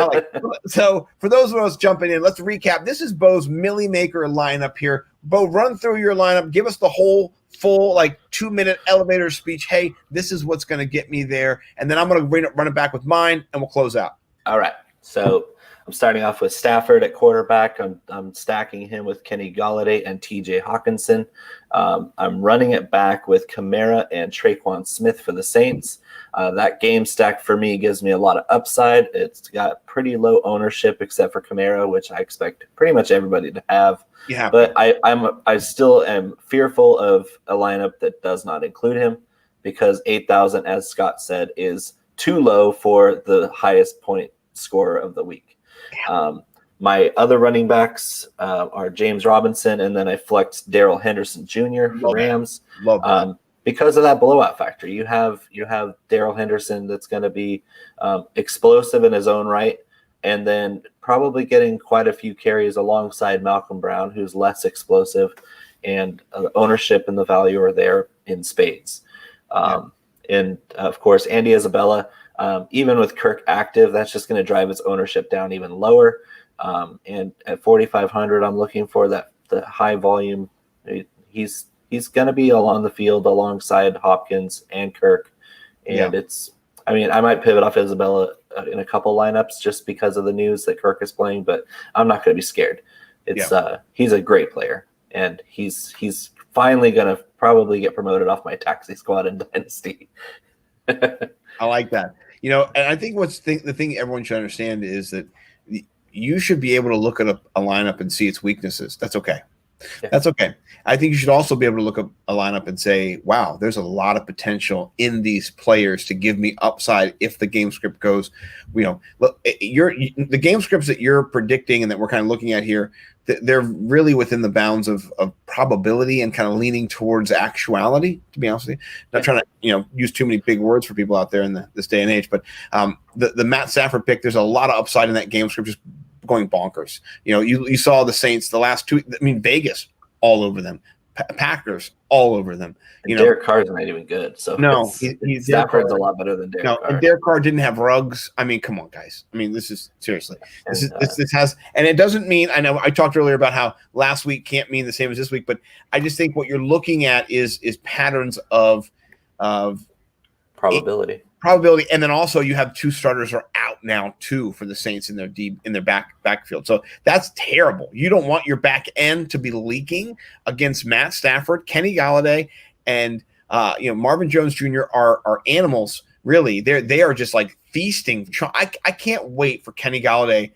so for those of us jumping in, let's recap. This is Bo's Milly Maker lineup here. Bo, run through your lineup. Give us the whole full 2-minute elevator speech. Hey, this is what's going to get me there. And then I'm going to run it back with mine, and we'll close out. All right. So I'm starting off with Stafford at quarterback. I'm stacking him with Kenny Golladay and TJ Hawkinson. I'm running it back with Kamara and Traquan Smith for the Saints. That game stack for me gives me a lot of upside. It's got pretty low ownership except for Kamara, which I expect pretty much everybody to have. Yeah. But I still am fearful of a lineup that does not include him because 8,000, as Scott said, is too low for the highest point scorer of the week. My other running backs are James Robinson, and then I flexed Darrell Henderson Jr. for Rams. Love that. Because of that blowout factor. You have Darrell Henderson that's going to be explosive in his own right, and then probably getting quite a few carries alongside Malcolm Brown, who's less explosive, and ownership and the value are there in spades. And of course, Andy Isabella, even with Kirk active, that's just going to drive his ownership down even lower. And at 4,500, I'm looking for the high volume. He's going to be along the field alongside Hopkins and Kirk. And I might pivot off Isabella in a couple lineups just because of the news that Kirk is playing, but I'm not going to be scared. He's a great player, and he's finally going to probably get promoted off my taxi squad in Dynasty. I like that. And I think the thing everyone should understand is that you should be able to look at a lineup and see its weaknesses. That's okay. Yeah. That's okay. I think you should also be able to look at a lineup and say, wow, there's a lot of potential in these players to give me upside if the game script goes, look, the game scripts that you're predicting and that we're kind of looking at here, they're really within the bounds of probability and kind of leaning towards actuality, to be honest with you. Not trying to, use too many big words for people out there in this day and age, but the Matt Stafford pick, there's a lot of upside in that game script just going bonkers. You saw the Saints the last two. Vegas all over them, Packers all over them. Derek Carr's not even good. So no, he's Stafford's a lot better than Derek Carr. And Derek Carr didn't have rugs. Come on, guys. This is seriously. This has, and it doesn't mean. I know I talked earlier about how last week can't mean the same as this week, but I just think what you're looking at is patterns of probability. And then also you have two starters are out now too for the Saints in their backfield. So that's terrible. You don't want your back end to be leaking against Matt Stafford, Kenny Golladay, and Marvin Jones Jr. are animals. Really, they are just like feasting. I can't wait for Kenny Golladay.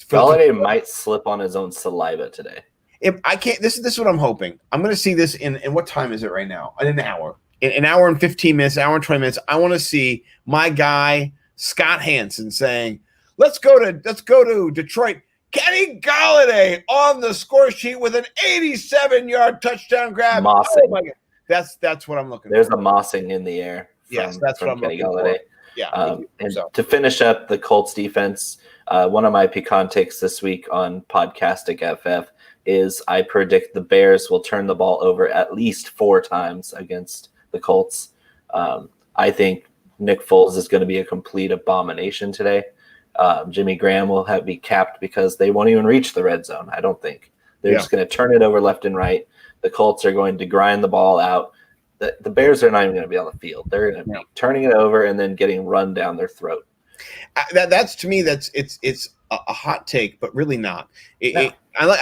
Golladay might slip on his own saliva today. If I can't, this is what I'm hoping. I'm going to see this in what time is it right now? In an hour. An hour and 15 minutes, an hour and 20 minutes, I want to see my guy Scott Hansen saying, "Let's go to Detroit. Kenny Golladay on the score sheet with an 87-yard touchdown grab." Mossing. Oh my God. That's what I'm looking There's for. There's a mossing in the air. Yes, that's what I'm Kenny looking Golladay. for. Yeah. And to finish up the Colts defense, one of my pecan takes this week on Podcastic FF is I predict the Bears will turn the ball over at least 4 times against the Colts. I think Nick Foles is going to be a complete abomination today. Jimmy Graham will be capped because they won't even reach the red zone. I don't think they're just going to turn it over left and right. The Colts are going to grind the ball out. The Bears are not even going to be on the field. They're going to be turning it over and then getting run down their throat. That's to me, it's a hot take, but really not. I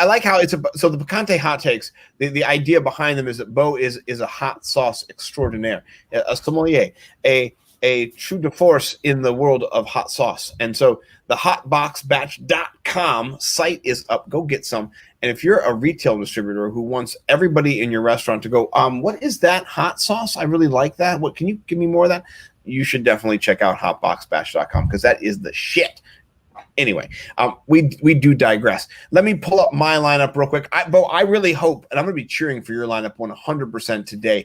like how so the Picante hot takes. The idea behind them is that Bo is a hot sauce extraordinaire, a sommelier, a true de force in the world of hot sauce. And so the hotboxbatch.com site is up. Go get some. And if you're a retail distributor who wants everybody in your restaurant to go, what is that hot sauce? I really like that. What can you give me more of that? You should definitely check out hotboxbatch.com because that is the shit. Anyway, we do digress. Let me pull up my lineup real quick. Bo, I really hope, and I'm going to be cheering for your lineup 100% today.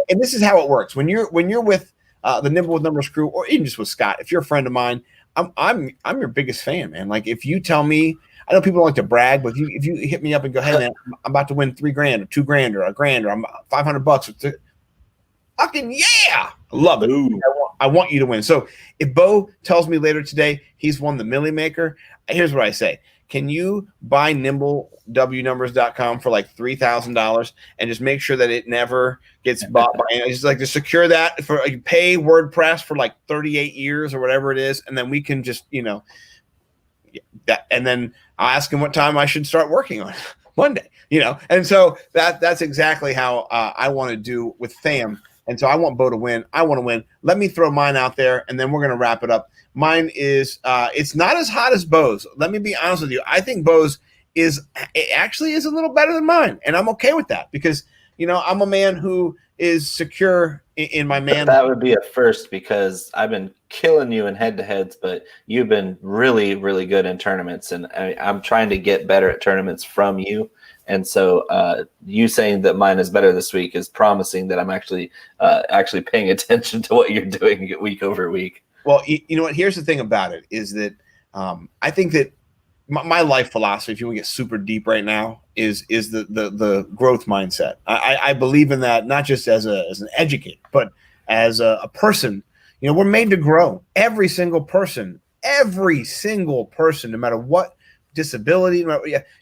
And this is how it works when you're with the Nimble with Numbers crew, or even just with Scott. If you're a friend of mine, I'm your biggest fan, man. Like if you tell me, I know people don't like to brag, but if you hit me up and go, hey man, I'm about to win $3,000 or $2,000 or $1,000 or I'm $500. Fucking yeah, I love it. I want you to win. So if Bo tells me later today he's won the Milly Maker, here's what I say. Can you buy nimblewnumbers.com for like $3,000 and just make sure that it never gets bought by, just like to secure that for like, pay WordPress for like 38 years or whatever it is. And then we can just, that, and then I'll ask him what time I should start working on it Monday, And so that's exactly how I want to do with FAM. And so I want Bo to win. I want to win. Let me throw mine out there, and then we're going to wrap it up. Mine is it's not as hot as Bo's. Let me be honest with you. I think Bo's actually is a little better than mine, and I'm okay with that because, I'm a man who is secure in my man. That would be a first because I've been killing you in head-to-heads, but you've been really, really good in tournaments, and I'm trying to get better at tournaments from you. And so you saying that mine is better this week is promising that I'm actually paying attention to what you're doing week over week. Well, you know what? Here's the thing about it is that I think that my life philosophy, if you want to get super deep right now, is the growth mindset. I believe in that not just as an educator, but as a person. We're made to grow. Every single person, no matter what disability,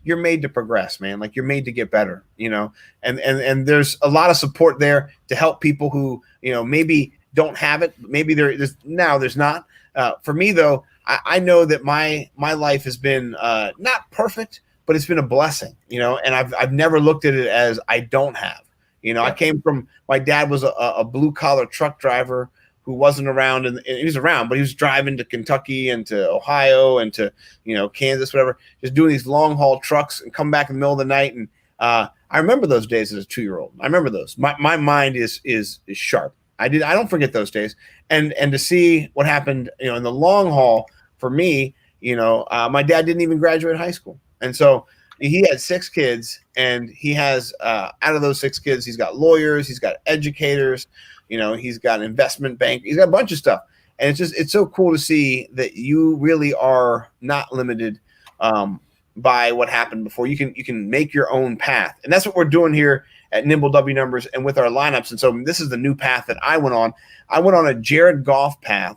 you're made to progress, man. Like you're made to get better, and there's a lot of support there to help people who, maybe don't have it. Maybe there's not. For me though, I know that my life has been not perfect, but it's been a blessing, and I've never looked at it as I don't have, I came from, my dad was a blue collar truck driver who wasn't around, and he was around, but he was driving to Kentucky and to Ohio and to, Kansas, whatever, just doing these long haul trucks and come back in the middle of the night. And I remember those days as a 2-year-old. I remember those. My mind is sharp. I don't forget those days. And to see what happened, in the long haul for me, my dad didn't even graduate high school. And so he had 6 kids, and he has, out of those 6 kids, he's got lawyers, he's got educators, he's got an investment bank. He's got a bunch of stuff. And it's so cool to see that you really are not limited by what happened before. You can make your own path. And that's what we're doing here at Nimble W Numbers and with our lineups. And so this is the new path that I went on. I went on a Jared Goff path,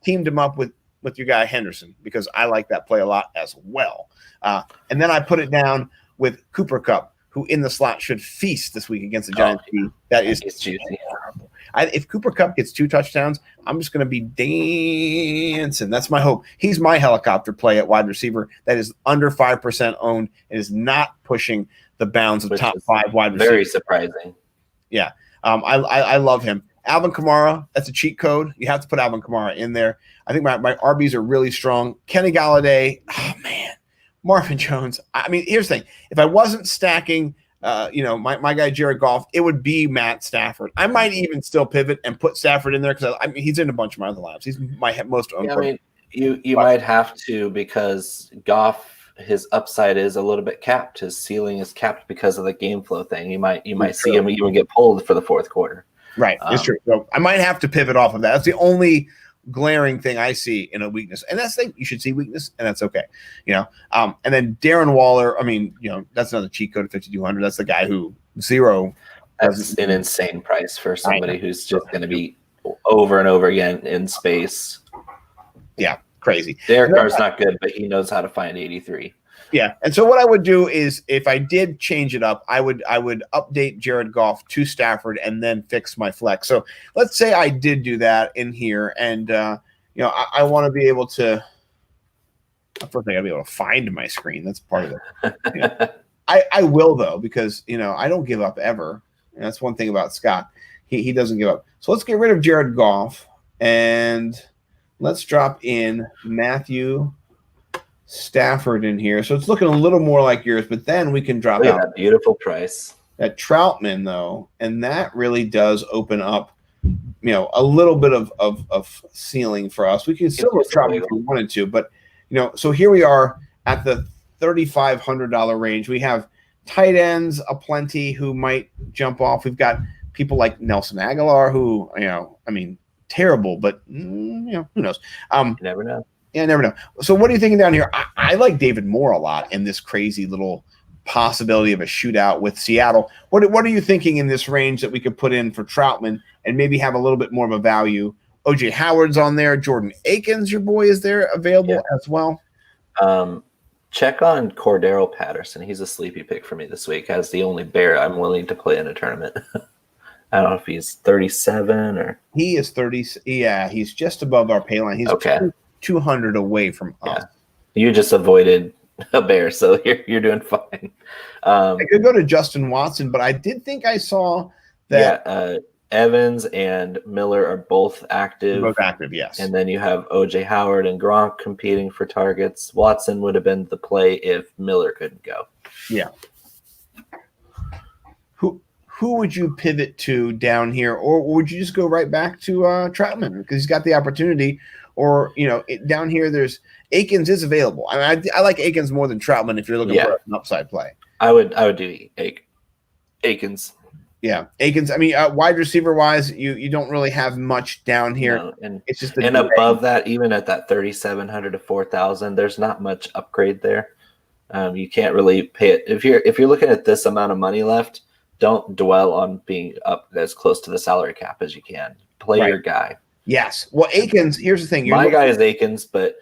teamed him up with your guy Henderson because I like that play a lot as well. And then I put it down with Cooper Kupp, who in the slot should feast this week against the Giants. That is juicy. If Cooper Kupp gets 2 touchdowns, I'm just going to be dancing. That's my hope. He's my helicopter play at wide receiver that is under 5% owned and is not pushing the bounds of top 5 wide receivers. Very surprising. Yeah. I love him. Alvin Kamara, that's a cheat code. You have to put Alvin Kamara in there. I think my RBs are really strong. Kenny Galladay, oh man. Marvin Jones. I mean, here's the thing. If I wasn't stacking, my guy Jared Goff, it would be Matt Stafford. I might even still pivot and put Stafford in there because he's in a bunch of my other lineups. He's my most owned. Yeah, I mean, you might have to because Goff, his upside is a little bit capped. His ceiling is capped because of the game flow thing. You might see him even get pulled for the fourth quarter. Right, it's true. So I might have to pivot off of that. That's the only glaring thing I see in a weakness, and that's the thing. You should see weakness, and that's okay, And then Darren Waller. I mean, that's another cheat code of 5,200. That's the guy who zero. That's an insane price for somebody who's just going to be over and over again in space. Yeah, crazy. Derek Carr's not good, but he knows how to find 83. Yeah, and so what I would do is if I did change it up, I would update Jared Goff to Stafford and then fix my flex. So let's say I did do that in here, and I want to be able to. First, I got to be able to find my screen. That's part of it. I will though because I don't give up ever, and that's one thing about Scott. He doesn't give up. So let's get rid of Jared Goff and let's drop in Matthew Stafford in here. So it's looking a little more like yours, but then we can drop out that beautiful price. That Troutman though, and that really does open up, a little bit of ceiling for us. We can still drop if we wanted to, but So here we are at the $3,500 range. We have tight ends aplenty who might jump off. We've got people like Nelson Aguilar who, terrible, but who knows? You never know. Yeah, I never know. So what are you thinking down here? I like David Moore a lot in this crazy little possibility of a shootout with Seattle. What are you thinking in this range that we could put in for Troutman and maybe have a little bit more of a value? OJ Howard's on there. Jordan Akins, your boy, is there available as well. Check on Cordero Patterson. He's a sleepy pick for me this week as the only bear I'm willing to play in a tournament. I don't know if he's 37 or he is 30. Yeah, he's just above our pay line. He's okay. 200 away from us. You just avoided a bear, so you're doing fine. I could go to Justin Watson, but I did think I saw that Evans and Miller are both active. Both active, yes. And then you have OJ Howard and Gronk competing for targets. Watson would have been the play if Miller couldn't go. Yeah. Who would you pivot to down here, or would you just go right back to Troutman because he's got the opportunity? Or down here, there's Akins is available. I mean, I like Akins more than Troutman if you're looking for an upside play. I would do Akins. Yeah, Akins. I mean, wide receiver wise, you don't really have much down here. No, and it's just above that, even at that 3,700 to 4,000, there's not much upgrade there. You can't really pay it if you're looking at this amount of money left. Don't dwell on being up as close to the salary cap as you can. Play your guy. Yes. Well, Akins. Here's the thing. My guy is Akins, but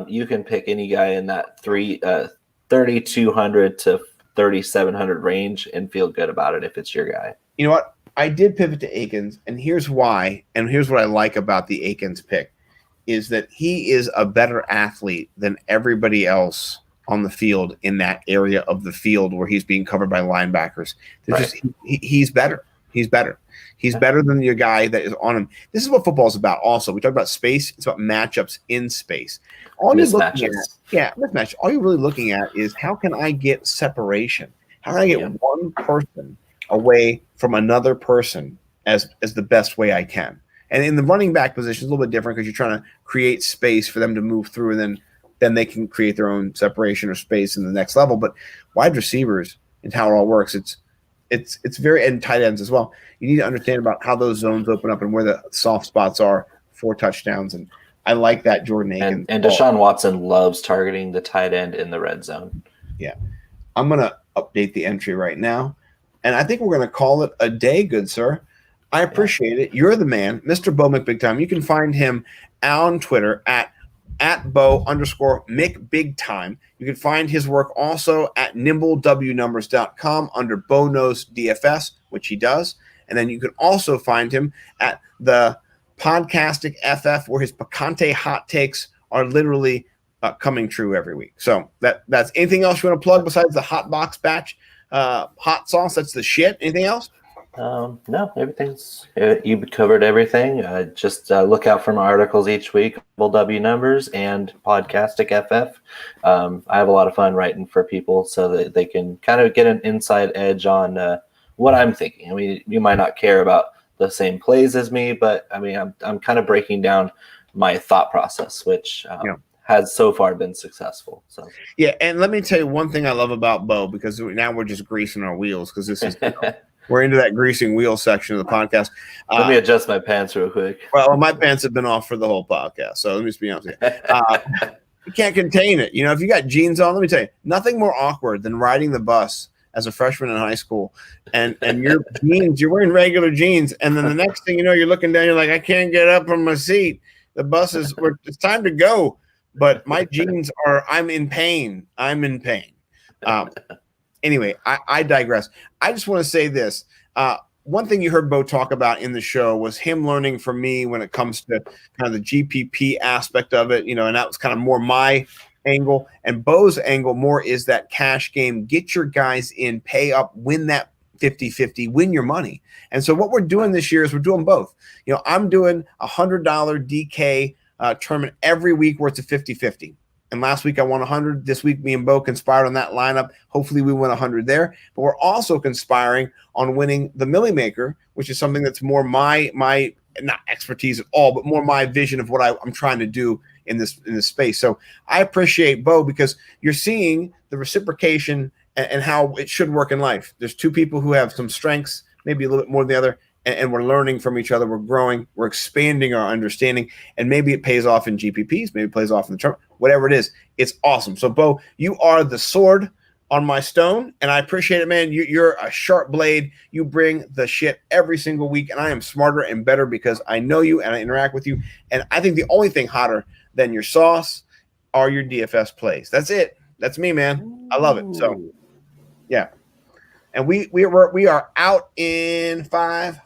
you can pick any guy in that 3,200 to 3,700 range and feel good about it if it's your guy. You know what? I did pivot to Akins, and here's why. And here's what I like about the Akins pick is that he is a better athlete than everybody else on the field in that area of the field where he's being covered by linebackers. He's better. He's better. He's better than your guy that is on him. This is what football is about also. We talk about space. It's about matchups in space. Mismatch. All you're really looking at is how can I get separation? How can I get one person away from another person as the best way I can? And in the running back position, it's a little bit different because you're trying to create space for them to move through, and then they can create their own separation or space in the next level. But wide receivers and how it all works, it's very, and tight ends as well. You need to understand about how those zones open up and where the soft spots are for touchdowns. And I like that Jordan Akins. And Deshaun Watson loves targeting the tight end in the red zone. Yeah. I'm going to update the entry right now. And I think we're going to call it a day, good sir. I appreciate it. You're the man, Mr. Bo McBigtime. You can find him on Twitter at Bo_McBigTime. You can find his work also at nimblewnumbers.com under Bo Knows DFS, which he does. And then you can also find him at the Podcastic FF, where his picante hot takes are literally coming true every week. So that's anything else you want to plug besides the hot box batch hot sauce? That's the shit. Anything else? No, everything's you covered everything. Just look out for my articles each week, W Numbers and Podcastic FF. I have a lot of fun writing for people so that they can kind of get an inside edge on what I'm thinking. I mean, you might not care about the same plays as me, but I mean, I'm kind of breaking down my thought process, which has so far been successful. So and let me tell you one thing I love about Bo, because now we're just greasing our wheels because this is. We're into that greasing wheel section of the podcast. Let me adjust my pants real quick. Well, my pants have been off for the whole podcast, so let me just be honest with you. You can't contain it. If you got jeans on, let me tell you, nothing more awkward than riding the bus as a freshman in high school, and your jeans, you're wearing regular jeans, and then the next thing you know, you're looking down, you're like, I can't get up from my seat. The bus it's time to go, but my jeans I'm in pain. Anyway, I digress. I just want to say this. One thing you heard Bo talk about in the show was him learning from me when it comes to kind of the GPP aspect of it, and that was kind of more my angle. And Bo's angle more is that cash game. Get your guys in, pay up, win that 50-50, win your money. And so what we're doing this year is we're doing both. I'm doing a $100 DK tournament every week where it's a 50-50. And last week I won 100. This week me and Bo conspired on that lineup. Hopefully we win 100 there. But we're also conspiring on winning the Milly Maker, which is something that's more my not expertise at all, but more my vision of what I'm trying to do in this space. So I appreciate Bo because you're seeing the reciprocation and how it should work in life. There's two people who have some strengths, maybe a little bit more than the other, and we're learning from each other. We're growing, we're expanding our understanding, and maybe it pays off in GPPs, maybe it plays off in the tournament, whatever it is. It's awesome. So Bo, you are the sword on my stone, and I appreciate it, man. You're a sharp blade. You bring the shit every single week, and I am smarter and better because I know you and I interact with you. And I think the only thing hotter than your sauce are your DFS plays. That's it. That's me, man. I love it. So, yeah. And we are out in 5,